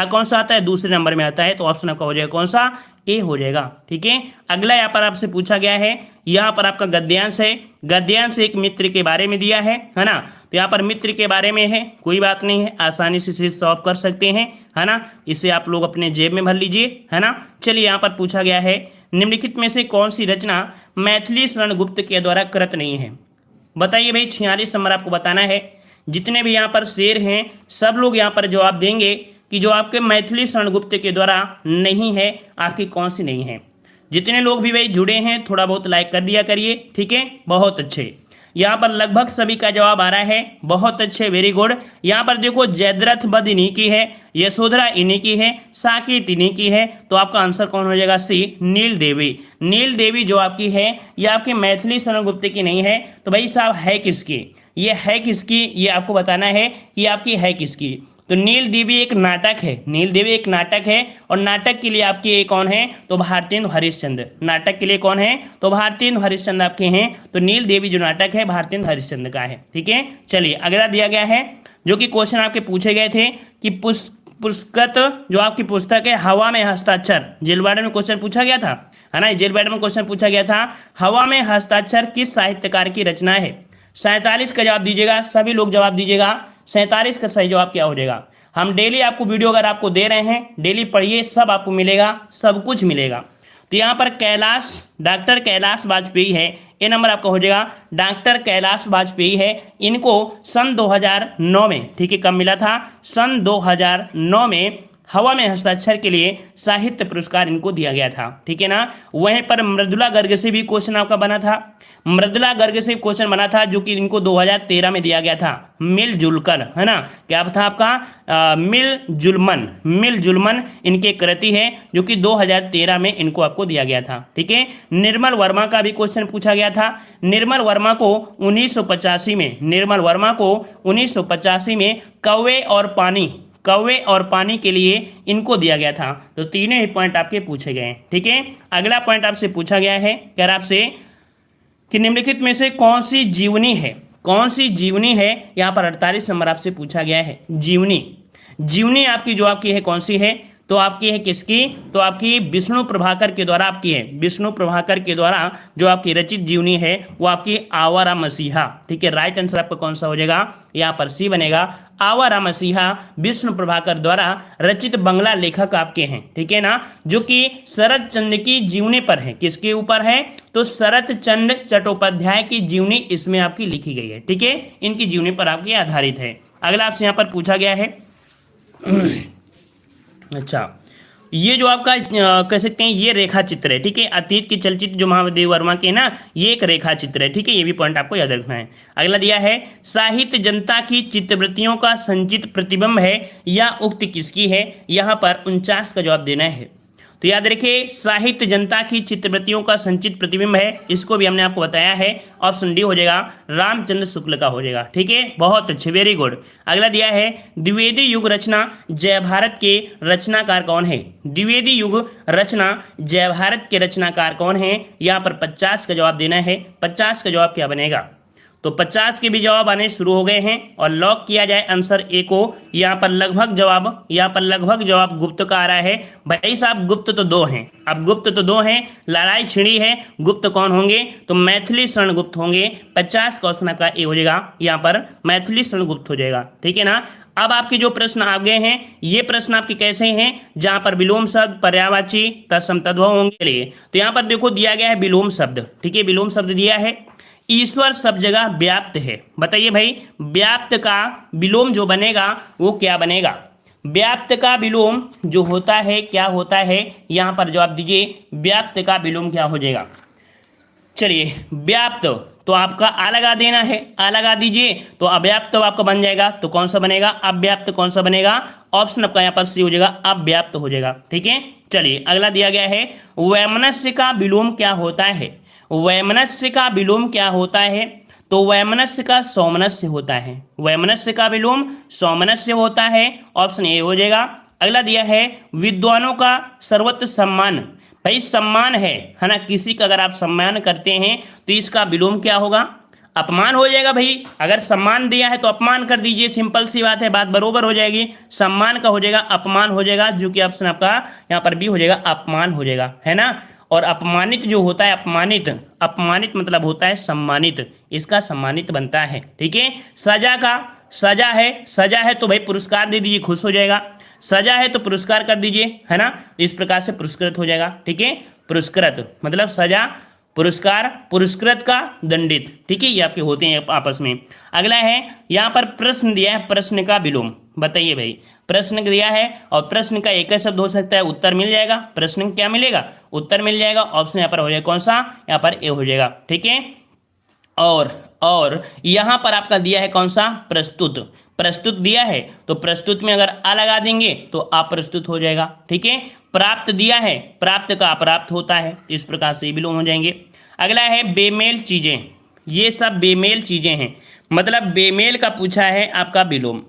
Speaker 1: कौन सा आता है? दूसरे नंबर में आता है, तो ऑप्शन आपका हो जाएगा कौन सा? ए हो जाएगा। ठीक है, अगला यहाँ पर आपसे पूछा गया है, यहाँ पर आपका गद्यांश है। गद्यांश एक मित्र के बारे में दिया है ना, तो यहाँ पर मित्र के बारे में है, कोई बात नहीं है, आसानी से इसे सॉल्व कर सकते हैं, है ना। इसे आप लोग अपने जेब में भर लीजिए, है ना। चलिए यहाँ पर पूछा गया है निम्नलिखित में से कौन सी रचना मैथिली शरण गुप्त के द्वारा कृत नहीं है? बताइए भाई, 46 नंबर आपको बताना है। जितने भी यहाँ पर शेर हैं सब लोग यहाँ पर जवाब देंगे कि जो आपके मैथिली शरण गुप्त के द्वारा नहीं है, आपकी कौन सी नहीं है। जितने लोग भी भाई जुड़े हैं थोड़ा बहुत लाइक कर दिया करिए, ठीक है, बहुत अच्छे। यहाँ पर लगभग सभी का जवाब आ रहा है, बहुत अच्छे, वेरी गुड। यहाँ पर देखो जयद्रथ बध इन्हीं की है, यशोधरा इन्हीं की है, साकेत इन्हीं की है, तो आपका आंसर कौन हो जाएगा? सी, नील देवी। नील देवी जो आपकी है ये आपकी मैथिली शरण गुप्त की नहीं है, तो भाई साहब है किसकी? ये है किसकी, ये आपको बताना है कि आपकी है किसकी। तो नील देवी एक नाटक है, नील देवी एक नाटक है, और नाटक के लिए आपके ये कौन है? तो भारतेंदु हरिश्चंद्र। नाटक के लिए कौन है? तो भारतेंदु हरिश्चंद्र आपके हैं। तो नील देवी जो नाटक है भारतेंदु हरिश्चंद्र का है। ठीक है, चलिए अगला दिया गया है जो कि क्वेश्चन आपके पूछे गए थे कि पुस्तक जो आपकी पुस्तक है हवा में हस्ताक्षर, जेल वार्डन में क्वेश्चन पूछा गया था, है ना, जेल वार्डन में क्वेश्चन पूछा गया था, हवा में हस्ताक्षर किस साहित्यकार की रचना है? 47 का जवाब दीजिएगा, सभी लोग जवाब दीजिएगा। 47 का सही जवाब क्या हो जाएगा? हम डेली आपको वीडियो अगर आपको दे रहे हैं, डेली पढ़िए, सब आपको मिलेगा, सब कुछ मिलेगा। तो यहाँ पर कैलाश, डॉक्टर कैलाश वाजपेयी है, ये नंबर आपका हो जाएगा। डॉक्टर कैलाश वाजपेयी है, इनको सन 2009 में, ठीक है, कब मिला था? सन 2009 में हवा में हस्ताक्षर के लिए साहित्य पुरस्कार इनको दिया गया था। ठीक है ना। वहीं पर मृदुला गर्ग से भी क्वेश्चन आपका बना था, मृदुला गर्ग से क्वेश्चन बना था जो कि इनको 2013 में दिया गया था, मिलजुल कर, है ना, क्या था आपका? मिलजुलमन इनके कृति है जो कि 2013 में इनको आपको दिया गया था। ठीक है। निर्मल वर्मा का भी क्वेश्चन पूछा गया था। निर्मल वर्मा को 1985 में, निर्मल वर्मा को 1985 में कौवे और पानी के लिए इनको दिया गया था। तो तीनों ही पॉइंट आपके पूछे गए हैं। ठीक है। अगला पॉइंट आपसे पूछा गया है, कह रहा आपसे कि निम्नलिखित में से कौन सी जीवनी है, कौन सी जीवनी है? यहाँ पर 48 नंबर आपसे पूछा गया है। जीवनी आपकी जो आपकी है कौन सी है? तो आपकी है किसकी? तो आपकी विष्णु प्रभाकर के द्वारा आपकी है, विष्णु प्रभाकर के द्वारा जो आपकी रचित जीवनी है वो आपकी आवारा मसीहा। ठीक है। राइट आंसर आपका कौन सा हो जाएगा? यहाँ पर सी बनेगा, आवारा मसीहा विष्णु प्रभाकर द्वारा रचित बंगला लेखक आपके हैं। ठीक है ना, जो कि शरद चंद्र की जीवनी पर है। किसके ऊपर है? तो शरद चंद्र चट्टोपाध्याय की जीवनी इसमें आपकी लिखी गई है। ठीक है, इनकी जीवनी पर आपकी आधारित है। अगला आपसे यहाँ पर पूछा गया है अच्छा, ये जो आपका कह सकते हैं ये रेखा चित्र है। ठीक है, अतीत के चलचित्र जो महादेव वर्मा के ना, ये एक रेखा चित्र है। ठीक है, ये भी पॉइंट आपको याद रखना है। अगला दिया है साहित्य जनता की चित्तवृत्तियों का संचित प्रतिबिंब है, यह उक्ति किसकी है? यहाँ पर 49 का जवाब देना है। तो याद रखिए साहित्य जनता की चित्रवृत्तियों का संचित प्रतिबिंब है, इसको भी हमने आपको बताया है। ऑप्शन डी हो जाएगा, रामचंद्र शुक्ल का हो जाएगा। ठीक है, बहुत अच्छे, वेरी गुड। अगला दिया है द्विवेदी युग रचना जय भारत के रचनाकार कौन है? द्विवेदी युग रचना जय भारत के रचनाकार कौन है? यहाँ पर 50 का जवाब देना है। 50 का जवाब क्या बनेगा? तो 50 के भी जवाब आने शुरू हो गए हैं और लॉक किया जाए आंसर ए को। यहाँ पर लगभग जवाब गुप्त का आ रहा है। भाई साहब गुप्त तो दो हैं, अब गुप्त तो दो हैं, लड़ाई छिड़ी है, गुप्त कौन होंगे? तो मैथिली शरण गुप्त होंगे। 50 क्वेश्चन आपका ए हो जाएगा, यहाँ पर मैथिली शरण गुप्त हो जाएगा। ठीक है ना। अब आपके जो प्रश्न आ गए हैं, ये प्रश्न आपके कैसे हैं? जहां पर विलोम शब्द, पर्यायवाची, तत्सम तद्भव होंगे। तो यहाँ पर देखो दिया गया है विलोम शब्द। ठीक है, विलोम शब्द दिया है, ईश्वर सब जगह व्याप्त है। बताइए भाई, व्याप्त का विलोम जो बनेगा वो क्या बनेगा? व्याप्त का विलोम जो होता है क्या होता है? यहां पर जवाब दीजिए, व्याप्त का विलोम क्या हो जाएगा? चलिए, व्याप्त तो आपका आ लगा देना है, आ लगा दीजिए, तो अव्याप्त तो आपका बन जाएगा। तो कौन सा बनेगा? अव्याप्त कौन सा बनेगा? ऑप्शन आपका यहाँ पर सी हो जाएगा, अव्याप्त हो जाएगा। ठीक है, चलिए अगला दिया गया है वैमनस्य का विलोम क्या होता है? वैमनस्य का विलोम क्या होता है? तो वैमनस्य का सौमनस्य होता है। वैमनस्य का विलोम सौमनस्य होता है, ऑप्शन ए हो जाएगा। अगला दिया है विद्वानों का सर्वत्र सम्मान। भाई सम्मान है ना, किसी का अगर आप सम्मान करते हैं तो इसका विलोम क्या होगा? अपमान हो जाएगा। भाई अगर सम्मान दिया है तो अपमान कर दीजिए, सिंपल सी बात है, बात बरोबर हो जाएगी। सम्मान का हो जाएगा अपमान हो जाएगा, जो कि ऑप्शन आपका यहाँ पर बी हो जाएगा, अपमान हो जाएगा, है ना। और अपमानित जो होता है, अपमानित मतलब होता है सम्मानित, इसका सम्मानित बनता है। ठीक है, सजा है तो भाई पुरस्कार दे दीजिए, खुश हो जाएगा। सजा है तो पुरस्कार कर दीजिए, है ना। इस प्रकार से पुरस्कृत हो जाएगा। ठीक है, पुरस्कृत मतलब सजा, पुरस्कार, पुरस्कृत का दंडित। ठीक है, ये आपके होते हैं आपस में। अगला है यहाँ पर प्रश्न दिया है, प्रश्न का विलोम। बताइए भाई, प्रश्न दिया है और प्रश्न का एक ही शब्द हो सकता है, उत्तर मिल जाएगा। प्रश्न क्या मिलेगा? उत्तर मिल जाएगा। ऑप्शन यहाँ पर हो जाएगा कौन सा? यहाँ पर ए हो जाएगा। ठीक है, और यहाँ पर आपका दिया है कौन सा? प्रस्तुत दिया है, तो प्रस्तुत में अगर आ लगा देंगे तो अप्रस्तुत हो जाएगा। ठीक है, प्राप्त दिया है, प्राप्त का अप्राप्त होता है, इस प्रकार से विलोम हो जाएंगे। अगला है बेमेल चीजें। ये सब बेमेल चीजें हैं, मतलब बेमेल का पूछा है आपका विलोम।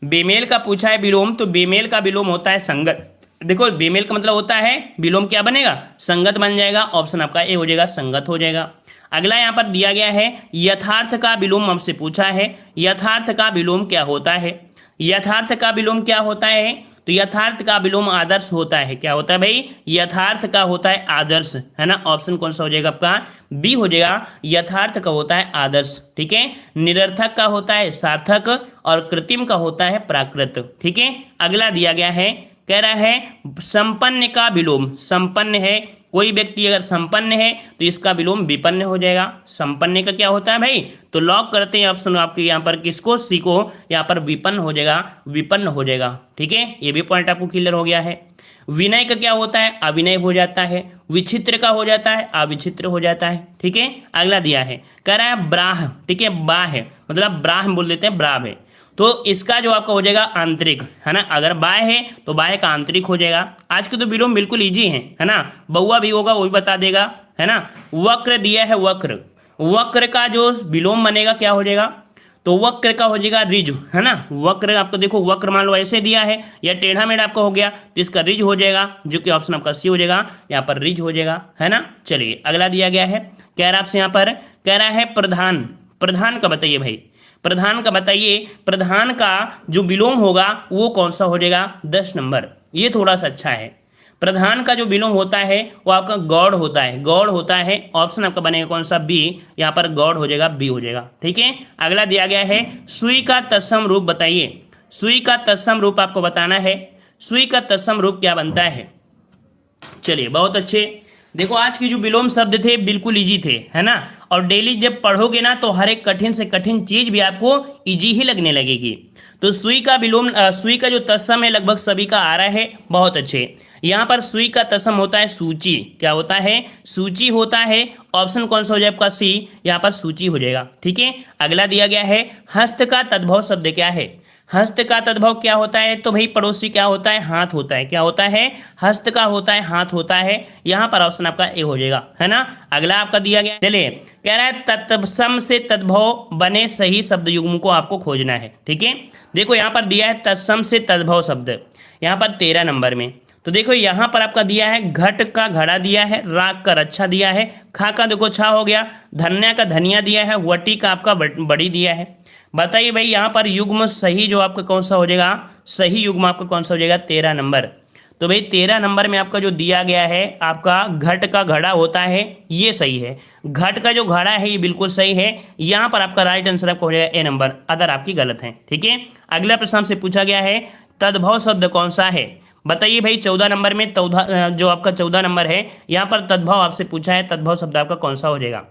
Speaker 1: बेमेल का पूछा है विलोम, तो बेमेल का विलोम होता है संगत। देखो बेमेल का मतलब होता है विलोम क्या बनेगा? संगत बन जाएगा। ऑप्शन आपका ए हो जाएगा, संगत हो जाएगा। अगला यहाँ पर दिया गया है यथार्थ का विलोम हमसे पूछा है। यथार्थ का विलोम क्या होता है? यथार्थ का विलोम क्या होता है? तो यथार्थ का विलोम आदर्श होता है। क्या होता है भाई? यथार्थ का होता है आदर्श, है ना। ऑप्शन कौन सा हो जाएगा आपका? बी हो जाएगा, यथार्थ का होता है आदर्श। ठीक है, निरर्थक का होता है सार्थक और कृत्रिम का होता है प्राकृत। ठीक है, अगला दिया गया है, कह रहा है संपन्न का विलोम। संपन्न है, कोई व्यक्ति अगर संपन्न है तो इसका विलोम विपन्न हो जाएगा। संपन्न का क्या होता है भाई? तो लॉक करते हैं ऑप्शन आपके यहाँ पर किसको? सी को। यहाँ पर विपन्न हो जाएगा, विपन्न हो जाएगा। ठीक है, ये भी पॉइंट आपको क्लियर हो गया है। विनय का क्या होता है? अविनय हो जाता है। विचित्र का हो जाता है, अविचित्र हो जाता है। ठीक है, अगला दिया है, कह रहा है ब्राह। ठीक है, बा है मतलब ब्राह बोल देते हैं, ब्राह है, तो इसका जो आपका हो जाएगा आंतरिक, है ना। अगर बाय है तो बाय का आंतरिक हो जाएगा। आज के तो विलोम बिल्कुल इजी है ना। बउआ भी होगा वो भी बता देगा, है ना। वक्र दिया है, वक्र, वक्र का जो विलोम बनेगा क्या हो जाएगा? तो वक्र का हो जाएगा रिज, है ना। वक्र आपको देखो, वक्र मान लो ऐसे दिया है या टेढ़ा मेढ़ा आपका हो गया तो इसका रिज हो जाएगा, जो कि ऑप्शन आपका सी हो जाएगा, यहाँ पर रिज हो जाएगा, है ना। चलिए अगला दिया गया है, कह रहा है आपसे यहाँ पर, कह रहा है प्रधान। प्रधान का बताइए भाई, प्रधान का बताइए। प्रधान का जो विलोम होगा वो कौन सा हो जाएगा? 10 नंबर। ये थोड़ा सा अच्छा है। प्रधान का जो विलोम होता है वो आपका गौड़ होता है, गौड़ होता है। ऑप्शन आपका बनेगा कौन सा? बी। यहाँ पर गौड़ हो जाएगा, बी हो जाएगा। ठीक है, अगला दिया गया है सुई का तत्सम रूप बताइए। सुई का तत्सम रूप आपको बताना है। सुई का तत्सम रूप क्या बनता है? चलिए बहुत अच्छे। देखो आज के जो विलोम शब्द थे बिल्कुल इजी थे, है ना। और डेली जब पढ़ोगे ना तो हर एक कठिन से कठिन चीज भी आपको इजी ही लगने लगेगी। तो सुई का विलोम सुई का जो तत्सम है लगभग सभी का आ रहा है, बहुत अच्छे। यहाँ पर सुई का तत्सम होता है सूची। क्या होता है? सूची होता है। ऑप्शन कौन सा हो जाएगा आपका? सी। यहाँ पर सूची हो जाएगा। ठीक है, अगला दिया गया है हस्त का तद्भव शब्द क्या है? हस्त का तद्भव क्या होता है? तो भाई पड़ोसी क्या होता है? हाथ होता है। क्या होता है? हस्त का होता है, हाथ होता है। यहाँ पर ऑप्शन आपका ए हो जाएगा, है ना। अगला आपका दिया गया, चलिए कह रहा है तत्सम से तद्भव बने सही शब्द युग्म को आपको खोजना है। ठीक है, देखो यहाँ पर दिया है तत्सम से तद्भव शब्द, यहाँ पर 13 नंबर में। तो देखो यहाँ पर आपका दिया है घट का घड़ा दिया है, राग का रक्षा दिया है, खा का देखो छा हो गया, धन्या का धनिया दिया है, वटी का आपका बड़ी दिया है। बताइए भाई यहाँ पर युग्म सही जो आपका कौन सा हो जाएगा? सही युग्म आपका कौन सा हो जाएगा? 13 नंबर। तो भाई 13 नंबर में आपका जो दिया गया है आपका घट का घड़ा होता है, ये सही है। घट का जो घड़ा है ये बिल्कुल सही है। यहाँ पर आपका राइट आंसर आपका हो जाएगा ए नंबर, अदर आपकी गलत है। ठीक है, अगला प्रश्न से पूछा गया है तद्भव शब्द कौन सा है? बताइए भाई 14 नंबर में जो आपका 14 नंबर है यहाँ पर तद्भव आपसे पूछा है, तद्भव शब्द आपका कौन सा हो जाएगा?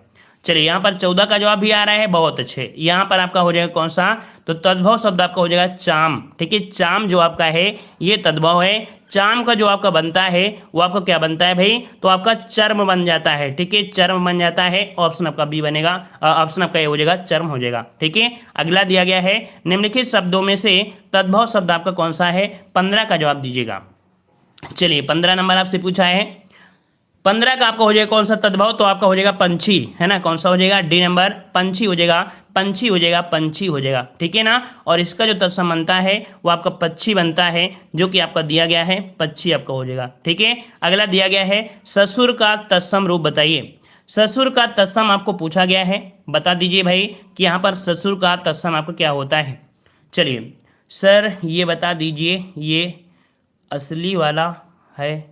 Speaker 1: चलिए यहाँ पर 14 का जवाब भी आ रहा है, बहुत अच्छे। यहाँ पर आपका हो जाएगा कौन सा? तो तद्भव शब्द आपका हो जाएगा चाम। ठीक है, चाम जो आपका है ये तद्भव है। चाम का जो आपका बनता है वो आपका क्या बनता है भाई? तो आपका चर्म बन जाता है। ठीक है, चर्म बन जाता है। ऑप्शन आपका बी बनेगा, ऑप्शन आपका ये हो जाएगा, चर्म हो जाएगा। ठीक है, अगला दिया गया है निम्नलिखित शब्दों में से तद्भव शब्द आपका कौन सा है? 15 का जवाब दीजिएगा। चलिए 15 नंबर आपसे पूछा है, 15 का आपका हो जाएगा कौन सा तद्भव? तो आपका हो जाएगा पंछी, है ना। कौन सा हो जाएगा? डी नंबर, पंछी हो जाएगा, पंछी हो जाएगा, पंछी हो जाएगा। ठीक है ना, और इसका जो तत्सम बनता है वो आपका पक्षी बनता है, जो कि आपका दिया गया है पक्षी आपका हो जाएगा। ठीक है, अगला दिया गया है ससुर का तत्सम रूप बताइए। ससुर का तत्सम आपको पूछा गया है, बता दीजिए भाई कि यहाँ पर ससुर का तत्सम आपका क्या होता है। चलिए सर ये बता दीजिए, ये असली वाला है।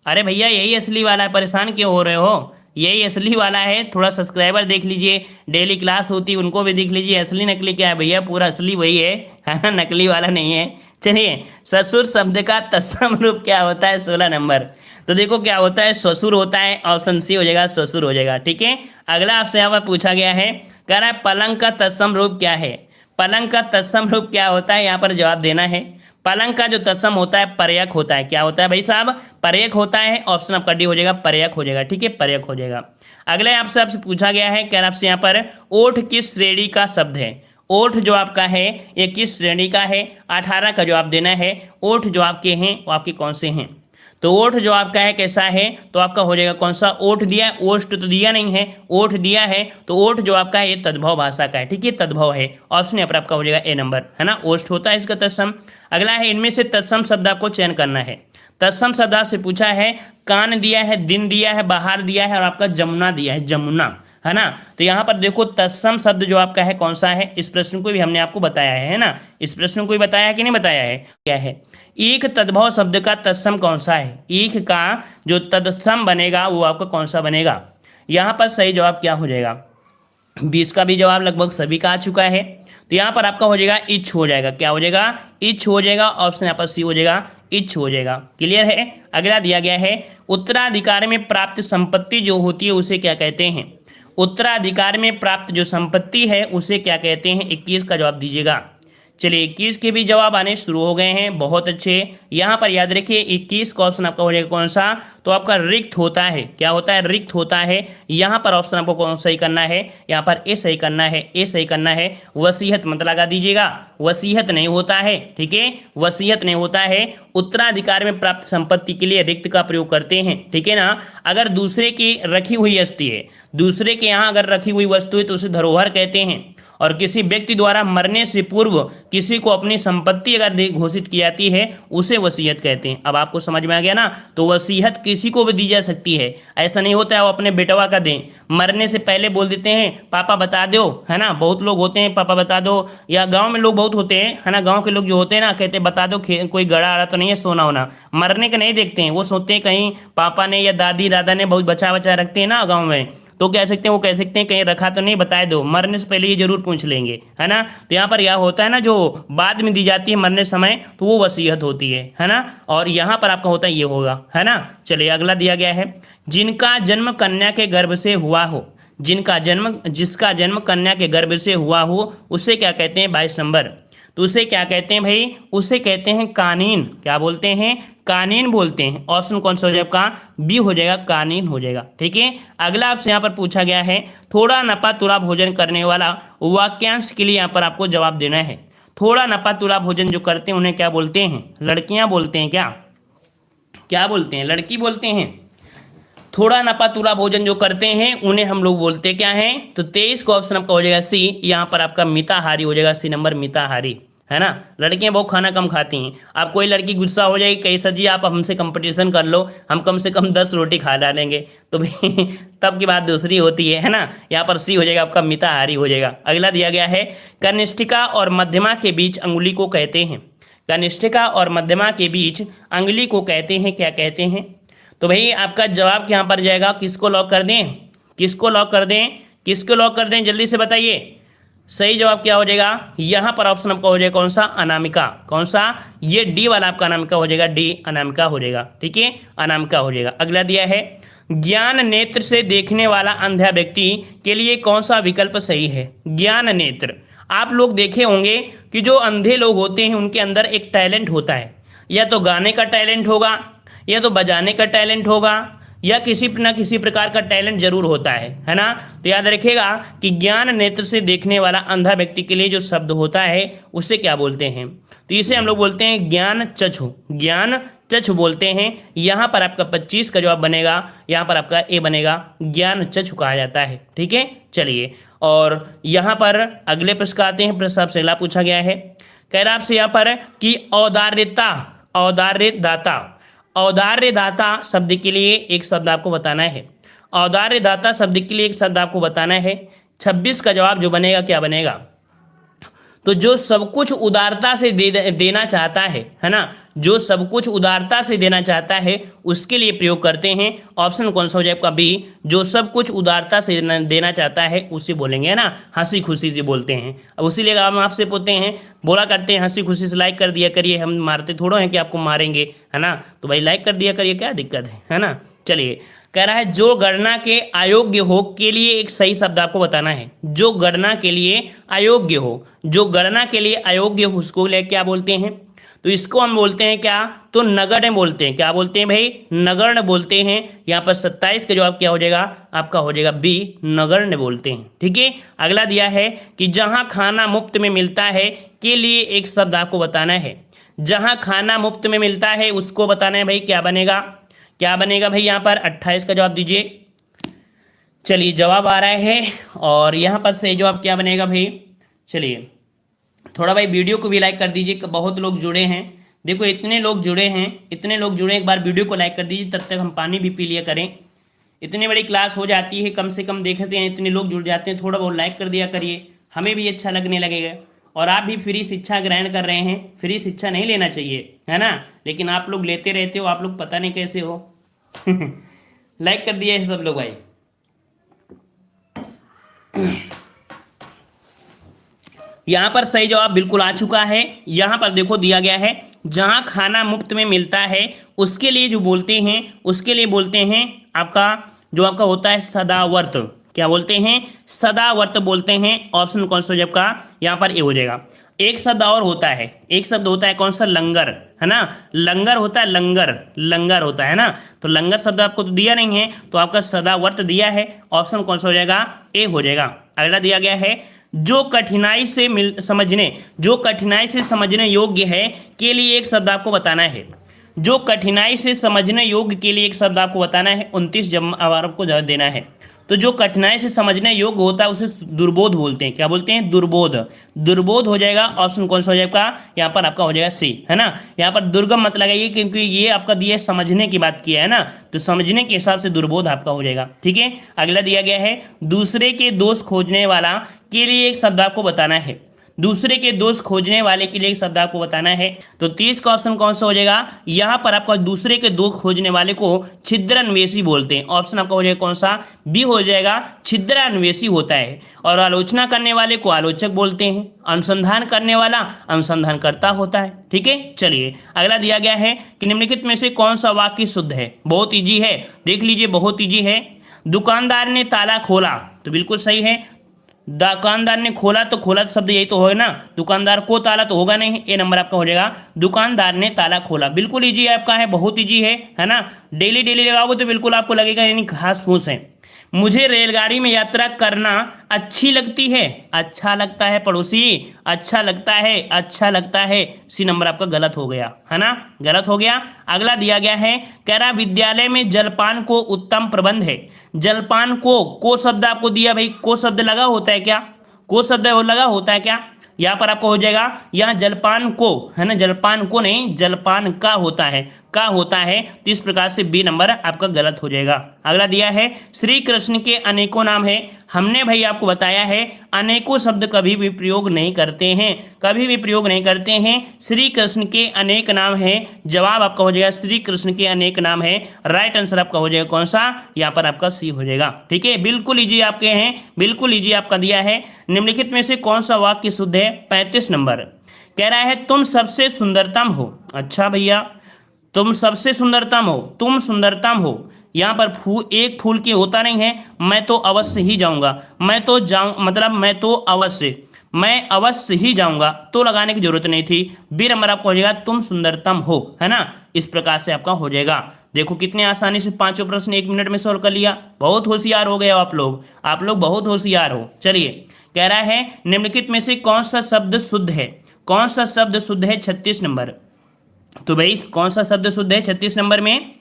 Speaker 1: अरे भैया यही असली वाला है, परेशान क्यों हो रहे हो? यही असली वाला है। थोड़ा सब्सक्राइबर देख लीजिए, डेली क्लास होती है उनको भी देख लीजिए। असली नकली क्या है भैया? पूरा असली वही है ना, नकली वाला नहीं है। चलिए ससुर शब्द का तत्सम रूप क्या होता है? 16 नंबर। तो देखो क्या होता है? ससुर होता है। ऑप्शन सी हो जाएगा, ससुर हो जाएगा। ठीक है, अगला आपसे यहाँ पर पूछा गया है, कह रहा है पलंग का तत्सम रूप क्या है? पलंग का तत्सम रूप क्या होता है? यहाँ पर जवाब देना है। पलंग का जो तत्सम होता है पर्यक होता है। क्या होता है भाई साहब? पर्यक होता है। ऑप्शन आपका डी हो जाएगा, पर्यक हो जाएगा। ठीक है, पर्यक हो जाएगा। अगले आपसे पूछा गया है, क्या आपसे यहाँ पर ओठ किस श्रेणी का शब्द है? ओठ जो आपका है ये किस श्रेणी का है? 18 का जवाब देना है। ओठ जो आपके हैं वो आपके कौन से हैं? तो ओठ जो आपका है कैसा है? तो आपका हो जाएगा कौन सा? ओठ दिया है, ओष्ठ तो दिया नहीं है, ओठ दिया है। तो ओठ जो आपका है ये तद्भव भाषा का है। ठीक है, तद्भव है। ऑप्शन यहाँ पर आपका हो जाएगा ए नंबर, है ना। ओष्ठ होता है इसका तत्सम। अगला है इनमें से तत्सम शब्द आपको चयन करना है। तत्सम शब्द आपसे पूछा है, कान दिया है, दिन दिया है, बाहर दिया है और आपका जमुना दिया है, जमुना, है ना। तो यहाँ पर देखो तत्सम शब्द जो आपका है कौन सा है? इस प्रश्न को भी हमने आपको बताया है ना। इस प्रश्न को भी बताया है कि नहीं बताया है? क्या है? ईख तद्भव शब्द का तत्सम कौन सा है? ईख का जो तत्सम बनेगा वो आपका कौन सा बनेगा? यहाँ पर सही जवाब क्या हो जाएगा? 20 का भी जवाब लगभग सभी का आ चुका है। तो यहाँ पर आपका हो जाएगा इच्छ हो जाएगा। क्या हो जाएगा? इच्छ हो जाएगा। ऑप्शन यहाँ पर सी हो जाएगा, इच्छ हो जाएगा। क्लियर है। अगला दिया गया है उत्तराधिकार में प्राप्त संपत्ति जो होती है उसे क्या कहते हैं? उत्तराधिकार में प्राप्त जो संपत्ति है उसे क्या कहते हैं? 21 का जवाब दीजिएगा। चलिए 21 के भी जवाब आने शुरू हो गए हैं, बहुत अच्छे। यहाँ पर याद रखिए 21 का ऑप्शन आपका हो जाएगा कौन सा? तो आपका रिक्त होता है। क्या होता है? रिक्त होता है। यहाँ पर ऑप्शन आपको कौन सही करना है? यहाँ पर ए सही करना है, ए सही करना है। वसीयत मत लगा दीजिएगा, वसीयत नहीं होता है। ठीक है, वसीयत नहीं होता है। उत्तराधिकार में प्राप्त संपत्ति के लिए रिक्त का प्रयोग करते हैं। ठीक है ना। अगर दूसरे की रखी हुई अस्थि है, दूसरे के यहाँ अगर रखी हुई वस्तु है तो उसे धरोहर कहते हैं। और किसी व्यक्ति द्वारा मरने से पूर्व किसी को अपनी संपत्ति अगर घोषित की जाती है उसे वसीयत कहते हैं। अब आपको समझ में आ गया ना। तो वसीयत किसी को भी दी जा सकती है, ऐसा नहीं होता है वो अपने बेटवा का दें। मरने से पहले बोल देते हैं पापा बता दो, है ना। बहुत लोग होते हैं पापा बता दो, या गांव में लोग बहुत होते हैं, है ना। गांव के लोग जो होते हैं ना कहते बता दो कोई गड़ा आ रहा तो नहीं है, सोना होना। मरने का नहीं देखते हैं, वो सोचते हैं कहीं पापा ने या दादी दादा ने बहुत बचा बचा रखते हैं ना गाँव में, तो कह सकते हैं वो कह सकते हैं कहीं रखा तो नहीं, बताए दो। मरने से पहले ये जरूर पूछ लेंगे, है ना। तो यहाँ पर यह होता है ना जो बाद में दी जाती है मरने समय, तो वो वसीयत होती है ना। और यहाँ पर आपका होता है ये होगा, है ना। चलिए अगला दिया गया है जिनका जन्म कन्या के गर्भ से हुआ हो। जिसका जन्म कन्या के गर्भ से हुआ हो उसे क्या कहते हैं 22 नंबर। तो उसे क्या कहते हैं भाई, उसे कहते हैं कानीन। क्या बोलते हैं, कानीन बोलते हैं। ऑप्शन कौन सा हो जाएगा आपका, बी हो जाएगा, कानीन हो जाएगा। ठीक है, अगला आपसे यहाँ पर पूछा गया है, थोड़ा नपा तुला भोजन करने वाला वाक्यांश के लिए यहाँ पर आपको जवाब देना है। थोड़ा नपा तुला भोजन जो करते हैं उन्हें क्या बोलते हैं, लड़कियां बोलते हैं। क्या बोलते हैं, लड़की बोलते हैं। थोड़ा नपा तुला भोजन जो करते हैं उन्हें हम लोग बोलते क्या हैं। तो 23 का ऑप्शन आपका हो जाएगा सी, यहाँ पर आपका मिताहारी हो जाएगा, सी नंबर मिताहारी, है ना। लड़कियां बहुत खाना कम खाती हैं। अब कोई लड़की गुस्सा हो जाएगी, कहीं सर जी आप हमसे कंपटीशन कर लो, हम कम से कम 10 रोटी खा डालेंगे, तो भाई तब की बात दूसरी होती है ना। यहाँ पर सी हो जाएगा आपका, मिताहारी हो जाएगा। अगला दिया गया है, कनिष्ठिका और मध्यमा के बीच अंगुली को कहते हैं। कनिष्ठिका और मध्यमा के बीच अंगुली को कहते हैं, क्या कहते हैं। तो भाई आपका जवाब यहाँ पर जाएगा, किसको लॉक कर दें, किसको लॉक कर दें, किसको लॉक कर दें, जल्दी से बताइए। सही जवाब क्या हो जाएगा, यहाँ पर ऑप्शन आपका हो जाएगा कौन सा, अनामिका। कौन सा, ये डी वाला आपका अनामिका हो जाएगा, डी अनामिका हो जाएगा। ठीक है, अनामिका हो जाएगा। अगला दिया है, ज्ञान नेत्र से देखने वाला अंधा व्यक्ति के लिए कौन सा विकल्प सही है। ज्ञान नेत्र, आप लोग देखे होंगे कि जो अंधे लोग होते हैं उनके अंदर एक टैलेंट होता है, या तो गाने का टैलेंट होगा, या तो बजाने का टैलेंट होगा, या किसी न किसी प्रकार का टैलेंट जरूर होता है ना। तो याद रखिएगा कि ज्ञान नेत्र से देखने वाला अंधा व्यक्ति के लिए जो शब्द होता है उसे क्या बोलते हैं, तो इसे हम लोग बोलते हैं ज्ञान चक्षु, ज्ञान चक्षु बोलते हैं। यहाँ पर आपका 25 का जवाब बनेगा, यहाँ पर आपका ए बनेगा, ज्ञान चक्षु कहा जाता है। ठीक है, चलिए, और यहाँ पर अगले प्रश्न आते हैं। प्रश्न आपसे अगला पूछा गया है, कह रहा आपसे यहाँ पर कि औदार्यता, औदार्यदाता, औदार्यदाता शब्द के लिए एक शब्द आपको बताना है। औदार्यदाता शब्द के लिए एक शब्द आपको बताना है। 26 का जवाब जो बनेगा क्या बनेगा, तो जो सब कुछ उदारता से देना चाहता है ना, जो सब कुछ उदारता से देना चाहता है उसके लिए प्रयोग करते हैं। ऑप्शन कौन सा हो जाएगा, बी, जो सब कुछ उदारता से देना चाहता है उसे बोलेंगे, है ना, हंसी खुशी से बोलते हैं। अब उसी लिए हम आपसे पूछते हैं, बोला करते हैं हंसी खुशी से लाइक कर दिया करिए, हम मारते थोड़ा हैं कि आपको मारेंगे, है ना, तो भाई लाइक कर दिया करिए, क्या दिक्कत है ना। चलिए, कह रहा है जो गणना के अयोग्य हो के लिए एक सही शब्द आपको बताना है। जो गणना के लिए अयोग्य हो, जो गणना के लिए अयोग्य हो उसको ले क्या बोलते हैं, तो इसको हम बोलते हैं क्या, तो नगण्य बोलते हैं। क्या बोलते हैं भाई, नगण्य बोलते हैं। यहाँ पर 27 का जवाब क्या हो जाएगा आपका, हो जाएगा बी, नगण्य बोलते हैं। ठीक है, अगला दिया है कि जहाँ खाना मुफ्त में मिलता है के लिए एक शब्द आपको बताना है। जहाँ खाना मुफ्त में मिलता है उसको बताना है भाई, क्या बनेगा, क्या बनेगा भाई, यहाँ पर 28 का जवाब दीजिए। चलिए, जवाब आ रहा है, और यहाँ पर सही जवाब क्या बनेगा भाई। चलिए, थोड़ा भाई वीडियो को भी लाइक कर दीजिए, बहुत लोग जुड़े हैं, देखो इतने लोग जुड़े हैं, इतने लोग जुड़े, एक बार वीडियो को लाइक कर दीजिए, तब तक हम पानी भी पी लिया करें। इतनी बड़ी क्लास हो जाती है, कम से कम देखते हैं इतने लोग जुड़ जाते हैं, थोड़ा बहुत लाइक कर दिया करिए, हमें भी अच्छा लगने लगेगा। और आप भी फ्री शिक्षा ग्रहण कर रहे हैं, फ्री शिक्षा नहीं लेना चाहिए, है ना, लेकिन आप लोग लेते रहते हो, आप लोग पता नहीं कैसे हो। लाइक कर दिया है सब लोग भाई। यहां पर सही जवाब बिल्कुल आ चुका है। यहां पर देखो दिया गया है, जहां खाना मुफ्त में मिलता है उसके लिए जो बोलते हैं, उसके लिए बोलते हैं आपका जो आपका होता है सदावर्त। क्या बोलते हैं, सदावर्त बोलते हैं। ऑप्शन कौन सा जब का यहाँ पर ए हो जाएगा। एक शब्द और होता है, एक शब्द होता है कौन सा, लंगर, है ना, लंगर होता है, लंगर, लंगर होता है ना। तो लंगर शब्द आपको तो दिया नहीं है, तो आपका सदावर्त दिया है। ऑप्शन कौन सा हो जाएगा, ए हो जाएगा। अगला दिया गया है, जो कठिनाई से समझने, जो कठिनाई से समझने योग्य है के लिए एक शब्द आपको बताना है। जो कठिनाई से समझने योग्य के लिए एक शब्द आपको बताना है। 29 आपको जवाब देना है। तो जो कठिनाई से समझने योग्य होता है उसे दुर्बोध बोलते हैं। क्या बोलते हैं, दुर्बोध, दुर्बोध हो जाएगा। ऑप्शन कौन सा हो जाएगा, यहाँ पर आपका हो जाएगा सी, है ना। यहाँ पर दुर्गम मत लगाइए, क्योंकि ये आपका दिया समझने की बात किया है ना, तो समझने के हिसाब से दुर्बोध आपका हो जाएगा। ठीक है, अगला दिया गया है, दूसरे के दोष खोजने वाला के लिए एक शब्द आपको बताना है। दूसरे के दोष खोजने वाले के लिए एक शब्द आपको बताना है। तो 30 का ऑप्शन कौन सा हो जाएगा, यहाँ पर आपका दूसरे के दोष खोजने वाले को छिद्रान्वेषी बोलते हैं। ऑप्शन आपका हो जाएगा कौन सा, बी हो जाएगा, छिद्रान्वेषी होता है। और आलोचना करने वाले को आलोचक बोलते हैं। अनुसंधान करने वाला अनुसंधानकर्ता होता है। ठीक है, चलिए अगला दिया गया है कि निम्नलिखित में से कौन सा वाक्य शुद्ध है। बहुत ईजी है, देख लीजिए, बहुत ईजी है। दुकानदार ने ताला खोला, तो बिल्कुल सही है। दुकानदार ने खोला, तो खोला तो शब्द यही तो होगा ना, दुकानदार को ताला तो होगा नहीं, ए नंबर आपका हो जाएगा। दुकानदार ने ताला खोला, बिल्कुल इजी आपका है, बहुत इजी है ना। डेली डेली लगाओगे तो बिल्कुल आपको लगेगा यानी घास फूस है। मुझे रेलगाड़ी में यात्रा करना अच्छी लगती है, अच्छा लगता है पड़ोसी, अच्छा लगता है, अच्छा लगता है। सी नंबर आपका गलत हो गया है ना, गलत हो गया। अगला दिया गया है, कह रहा विद्यालय में जलपान को उत्तम प्रबंध है। जलपान को शब्द आपको दिया भाई, को शब्द लगा होता है क्या, को शब्द लगा होता है क्या, यहाँ पर आपको हो जाएगा, यहाँ जलपान को है ना, जलपान को नहीं, जलपान का होता है, का होता है। तो इस प्रकार से बी नंबर आपका गलत हो जाएगा। अगला दिया है, श्री कृष्ण के अनेकों नाम है। हमने भाई आपको बताया है अनेकों शब्द कभी भी प्रयोग नहीं करते हैं, कभी भी प्रयोग नहीं करते हैं। श्री कृष्ण के अनेक नाम है, जवाब आपका हो जाएगा श्री कृष्ण के अनेक नाम है। राइट आंसर आपका हो जाएगा कौन सा, यहाँ पर आपका सी हो जाएगा। ठीक है, बिल्कुल इजी आपके हैं, बिल्कुल इजी आपका दिया है। निम्नलिखित में से कौन सा वाक्य शुद्ध है, 35 नंबर कह रहा है, तुम सबसे सुंदरतम हो। अच्छा भैया, तुम सबसे सुंदरतम हो, तुम सुंदरतम हो, यहाँ पर एक फूल की होता नहीं है, मैं तो अवश्य ही जाऊंगा, मैं तो जाऊं मतलब मैं तो अवश्य, मैं अवश्य ही जाऊंगा, तो लगाने की जरूरत नहीं थी। बी नंबर आपको हो जाएगा, तुम सुंदरतम हो, है ना। इस प्रकार से आपका हो जाएगा। देखो कितने आसानी से पांचों प्रश्न 1 मिनट में सॉल्व कर लिया, बहुत होशियार हो गए आप लोग बहुत होशियार हो। चलिए, कह रहा है निम्नलिखित में से कौन सा शब्द शुद्ध है, कौन सा शब्द शुद्ध है, 36 नंबर। तो भाई कौन सा शब्द शुद्ध है 36 नंबर में,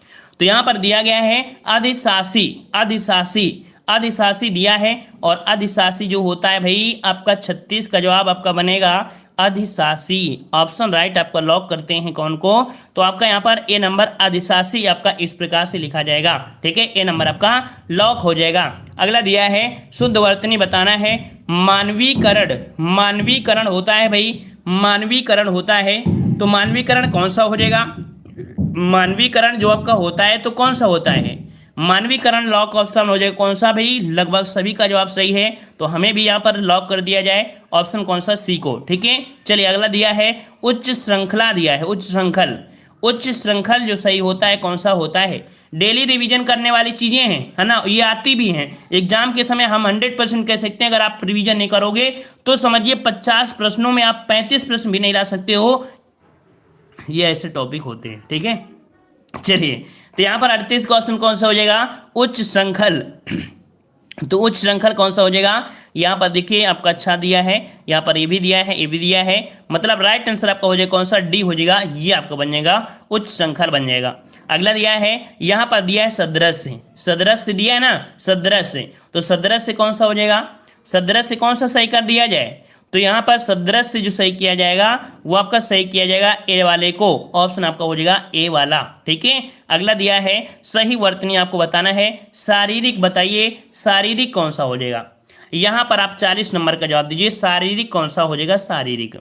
Speaker 1: तो यहां पर दिया गया है अधिशासी, अधिशासी, अधिशासी दिया है। और अधिशासी जो होता है भाई आपका 36 का जवाब आपका बनेगा अधिशासी। ऑप्शन राइट आपका लॉक करते हैं कौन को, तो आपका यहाँ पर ए नंबर अधिशासी आपका इस प्रकार से लिखा जाएगा। ठीक है, ए नंबर आपका लॉक हो जाएगा। अगला दिया है शुद्ध वर्तनी बताना है। मानवीकरण, मानवीकरण होता है भाई, मानवीकरण होता है, तो मानवीकरण कौन सा हो जाएगा, मानवीकरण जो आपका होता है तो कौन सा होता है, मानवीकरण लॉक ऑप्शन हो जाए कौन सा भाई, लगभग सभी का जवाब सही है, तो हमें भी यहाँ पर लॉक कर दिया जाए ऑप्शन कौन सा, सी को। ठीक है, चलिए अगला दिया है उच्च श्रृंखला दिया है, उच्च श्रृंखल, उच्च श्रृंखल जो सही होता है कौन सा होता है। डेली रिवीजन करने वाली चीजें हैं, है ना, ये आती भी हैं एग्जाम के समय। हम 100% कह सकते हैं अगर आप रिवीजन नहीं करोगे तो समझिए 50 प्रश्नों में आप 35 प्रश्न भी नहीं ला सकते हो, ये ऐसे टॉपिक होते हैं। ठीक है, चलिए, तो यहाँ पर 38 का ऑप्शन कौन सा हो जाएगा, उच्च श्रृंखल। तो उच्च श्रृंखल कौन सा हो जाएगा, यहाँ पर देखिए आपका अच्छा दिया है, यहाँ पर ये भी दिया है, ये भी दिया है, मतलब राइट आंसर आपका हो जाएगा कौन सा, डी हो जाएगा, ये आपका बन जाएगा उच्च श्रृंखल बन जाएगा। अगला दिया है, यहाँ पर दिया है सदृश्य, सदृश्य दिया है ना, सदृश्य, तो सदृश्य कौन सा हो जाएगा, सदृश्य कौन सा सही कर दिया जाए, तो यहाँ पर सदृश्य जो सही किया जाएगा वो आपका सही किया जाएगा ए वाले को, ऑप्शन आपका हो जाएगा ए वाला। ठीक है, अगला दिया है सही वर्तनी आपको बताना है। शारीरिक बताइए, शारीरिक कौन सा हो जाएगा, यहाँ पर आप 40 नंबर का जवाब दीजिए, शारीरिक कौन सा हो जाएगा, शारीरिक।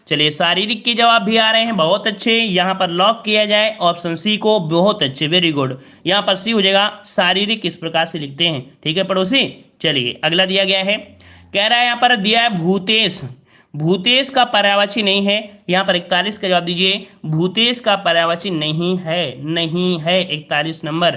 Speaker 1: चलिए, शारीरिक के जवाब भी आ रहे हैं, बहुत अच्छे। यहाँ पर लॉक किया जाए ऑप्शन सी को, बहुत अच्छे, वेरी गुड। यहाँ पर सी हो जाएगा शारीरिक, इस प्रकार से लिखते हैं। ठीक है पड़ोसी, चलिए अगला दिया गया है, कह रहा है यहाँ पर दिया है भूतेश, भूतेश का पर्यायवाची नहीं है, यहाँ पर 41 का जवाब दीजिए, भूतेश का पर्यायवाची नहीं है, नहीं है 41 नंबर।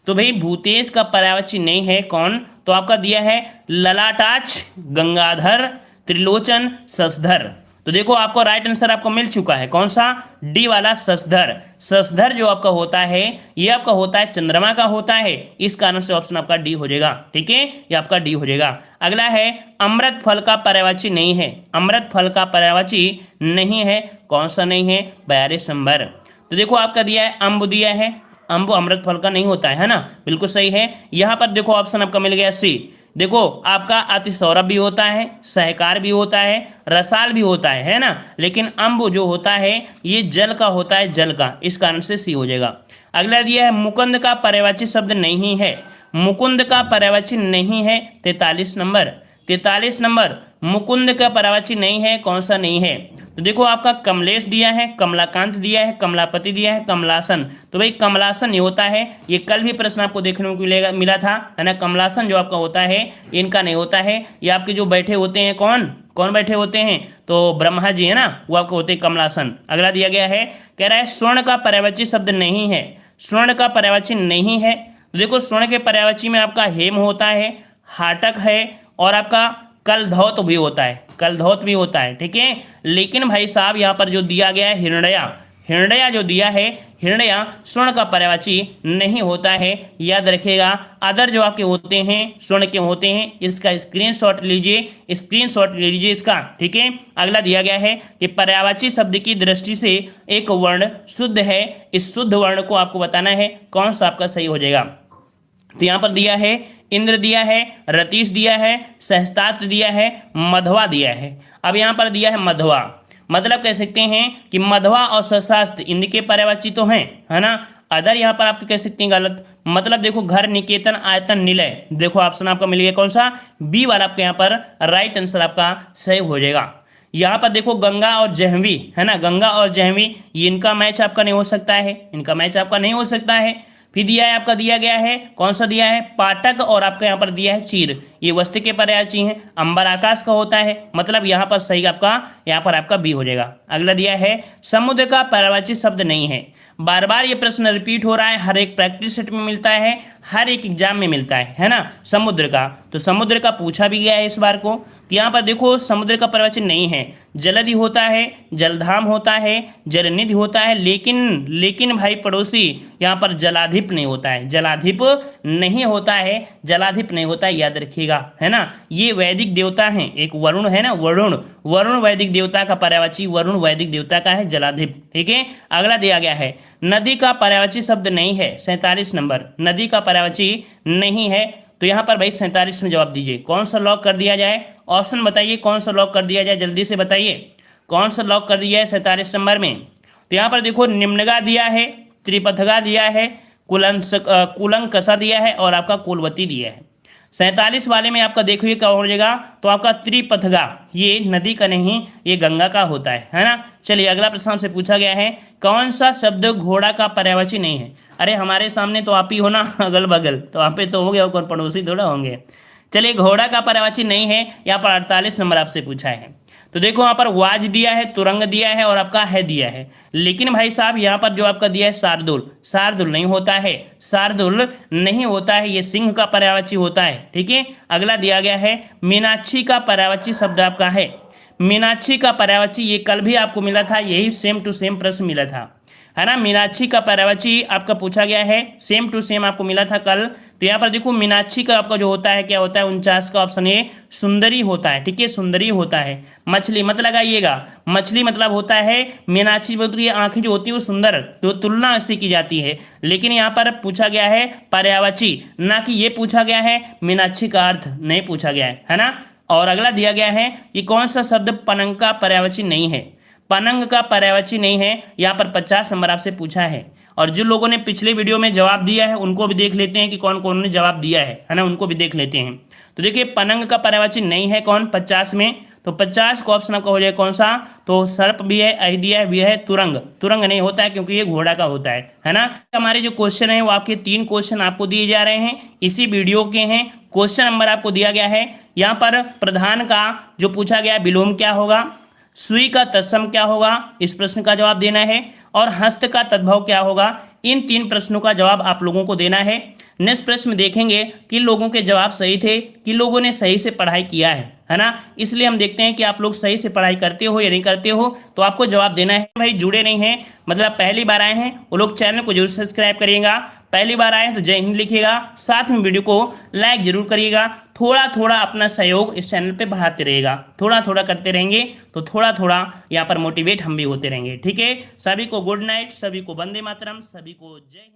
Speaker 1: तो भाई भूतेश का पर्यायवाची नहीं है कौन, तो आपका दिया है ललाटाक्ष, गंगाधर, त्रिलोचन, शशधर। तो देखो आपको राइट आंसर आपको मिल चुका है कौन सा, डी वाला शशधर। शशधर जो आपका होता है ये आपका होता है चंद्रमा का होता है, इस कारण से ऑप्शन आपका डी हो जाएगा। ठीक है, ये आपका डी हो जाएगा। अगला है अमृत फल का पर्यायवाची नहीं है, अमृत फल का पर्यायवाची नहीं है, कौन सा नहीं है, 42 नंबर। तो देखो आपका दिया है अम्ब, दिया है अम्ब अमृत फल का नहीं होता है ना, बिल्कुल सही है। यहाँ पर देखो ऑप्शन आपका मिल गया सी। देखो आपका अतिसौरभ भी होता है, सहकार भी होता है, रसाल भी होता है ना, लेकिन अम्ब जो होता है ये जल का होता है, जल का, इस कारण से सी हो जाएगा। अगला दिया है मुकुंद का पर्यायवाची शब्द नहीं है, मुकुंद का पर्यायवाची नहीं है, 43 नंबर, 43 नंबर, मुकुंद का पर्यायवाची नहीं है, कौन सा नहीं है, तो देखो आपका कमलेश दिया है, कमलाकांत दिया है, कमलापति दिया है, कमलासन। तो भाई कमलासन ये होता है, ये कल भी प्रश्न आपको देखने को मिला था, है ना। कमलासन जो आपका होता है इनका नहीं होता है, ये आपके जो बैठे होते हैं कौन कौन बैठे होते हैं, तो ब्रह्मा जी है ना, वो आपको होते हैं कमलासन। अगला दिया गया है, कह रहा है स्वर्ण का पर्यायवाची शब्द नहीं है, स्वर्ण का पर्यायवाची नहीं है। तो देखो स्वर्ण के पर्यायवाची में आपका हेम होता है, हाटक है और आपका कलधौत भी होता है, कलधौत भी होता है, ठीक है। लेकिन भाई साहब यहाँ पर जो दिया गया है हिरण्या, हिरण्या जो दिया है, हिरण्या स्वर्ण का पर्यायवाची नहीं होता है, याद रखिएगा। अदर जो आपके होते हैं स्वर्ण के होते हैं। इसका स्क्रीनशॉट लीजिए, स्क्रीनशॉट ले लीजिए इसका, ठीक है। अगला दिया गया है कि पर्यायवाची शब्द की दृष्टि से एक वर्ण शुद्ध है, इस शुद्ध वर्ण को आपको बताना है कौन सा आपका सही हो जाएगा। तो यहाँ पर दिया है इंद्र दिया है, रतीश दिया है, सहस्त्रात्र दिया है, मधवा दिया है। अब यहाँ पर दिया है मधवा, मतलब कह सकते हैं कि मधवा और सहस्त्रात्र इनके पर्यायवाची तो हैं, है ना। अदर यहाँ पर आप कह सकते हैं गलत, मतलब देखो घर, निकेतन, आयतन, निलय, देखो ऑप्शन आपका मिल गया कौन सा, बी वाला आपके यहाँ पर राइट आंसर आपका सही हो जाएगा। यहाँ पर देखो गंगा और जहवी, है ना, गंगा और जहवी, ये इनका मैच आपका नहीं हो सकता है, इनका मैच आपका नहीं हो सकता है। फिर दिया है आपका, दिया गया है कौन सा दिया है, पाटक, और आपका यहाँ पर दिया है चीर, ये वस्तु के पर्यायवाची हैं। अंबर आकाश का होता है, मतलब यहाँ पर सही आपका, यहाँ पर आपका बी हो जाएगा। अगला दिया है समुद्र का पर्यायवाची शब्द नहीं है। बार बार ये प्रश्न रिपीट हो रहा है, हर एक प्रैक्टिस सेट में मिलता है, हर एक एग्जाम में मिलता है ना। समुद्र का, तो समुद्र का पूछा भी गया है इस बार को। तो यहाँ पर देखो समुद्र का पर्यायवाची नहीं है, जलधि होता है, जलधाम होता है, जलनिधि होता है, लेकिन भाई पड़ोसी यहाँ पर जलाधिप नहीं होता है, जलाधिप नहीं होता है, जलाधिप नहीं होता है, याद रखिएगा, है ना। ये वैदिक देवता हैं, एक वरुण है ना, वरुण, वरुण वैदिक देवता का पर्यायवाची, वरुण वैदिक देवता का है जलाधिप, ठीक है। अगला दिया गया है नदी का पर्यायवाची शब्द नहीं है, 47 नंबर, नदी का पर्यायवाची नहीं है। तो यहाँ पर भाई 47 में जवाब दीजिए, कौन सा लॉक कर दिया जाए, ऑप्शन बताइए कौन सा लॉक कर दिया जाए, जल्दी से बताइए कौन सा लॉक कर दिया है 47 नंबर में। तो यहाँ पर देखो निम्नगा दिया है, त्रिपथगा दिया है, कुलंकसा दिया है और आपका कुलवती दिया है। 47 वाले में आपका देखिए क्या हो जाएगा, तो आपका त्रिपथगा, ये नदी का नहीं, ये गंगा का होता है ना। चलिए अगला प्रश्न आपसे पूछा गया है, कौन सा शब्द घोड़ा का पर्यायवाची नहीं है। अरे हमारे सामने तो आप ही हो ना, अगल बगल, तो आप ही तो होंगे और कौन पड़ोसी थोड़ा होंगे। चलिए घोड़ा का पर्यायवाची नहीं है, यहाँ पर 48 नंबर आपसे पूछा है। तो देखो यहाँ पर वाज दिया है, तुरंग दिया है और आपका है दिया है, लेकिन भाई साहब यहाँ पर जो आपका दिया है शार्दुल, शार्दुल नहीं होता है, शार्दुल नहीं होता है, ये सिंह का पर्यायवाची होता है, ठीक है। अगला दिया गया है मीनाक्षी का पर्यायवाची शब्द आपका है, मीनाक्षी का पर्यायवाची, ये कल भी आपको मिला था, यही सेम टू सेम प्रश्न मिला था, है ना। मीनाक्षी का पर्यायवाची आपका पूछा गया है, सेम टू सेम आपको मिला था कल। तो यहाँ पर देखो मीनाक्षी का आपका जो होता है क्या होता है, 49 का ऑप्शन ए सुंदरी होता है, ठीक है, सुंदरी होता है। मछली मत लगाइएगा, मछली मतलब होता है मीनाक्षी, मतलब ये आंखें जो होती है वो सुंदर, तो तुलना इससे की जाती है। लेकिन यहाँ पर पूछा गया है पर्यायवाची, ना कि ये पूछा गया है मीनाक्षी का अर्थ नहीं पूछा गया है ना। और अगला दिया गया है कि कौन सा शब्द पनंग का पर्यायवाची नहीं है, पनंग का पर्यायवाची नहीं है, यहाँ पर 50 नंबर आपसे पूछा है। और जो लोगों ने पिछले वीडियो में जवाब दिया है उनको भी देख लेते हैं कि कौन कौन ने जवाब दिया है ना, उनको भी देख लेते हैं। तो देखिए पनंग का पर्यायवाची नहीं है कौन 50 में, तो 50 को ऑप्शन आपका हो जाए कौन सा, तो सर्प भी है, अहिदिया भी है, तुरंग, तुरंग नहीं होता है क्योंकि ये घोड़ा का होता है ना। हमारे जो क्वेश्चन है वो आपके 3 क्वेश्चन आपको दिए जा रहे हैं, इसी वीडियो के हैं। क्वेश्चन नंबर आपको दिया गया है, यहाँ पर प्रधान का जो पूछा गया विलोम क्या होगा, सुई का तत्सम क्या होगा, इस प्रश्न का जवाब देना है, और हस्त का तद्भव क्या होगा, इन 3 प्रश्नों का जवाब आप लोगों को देना है। नेक्स्ट प्रश्न में देखेंगे कि लोगों के जवाब सही थे, कि लोगों ने सही से पढ़ाई किया है ना। इसलिए हम देखते हैं कि आप लोग सही से पढ़ाई करते हो या नहीं करते हो, तो आपको जवाब देना है। भाई जुड़े नहीं हैं, मतलब पहली बार आए हैं, वो लोग चैनल को जरूर सब्सक्राइब करिएगा। पहली बार आए तो जय हिंद लिखिएगा, साथ में वीडियो को लाइक जरूर करिएगा। थोड़ा थोड़ा अपना सहयोग इस चैनल पे बढ़ाते रहेगा, थोड़ा थोड़ा करते रहेंगे तो थोड़ा थोड़ा यहाँ पर मोटिवेट हम भी होते रहेंगे, ठीक है। सभी को गुड नाइट, सभी को वंदे मातरम, सभी को जय हिंद।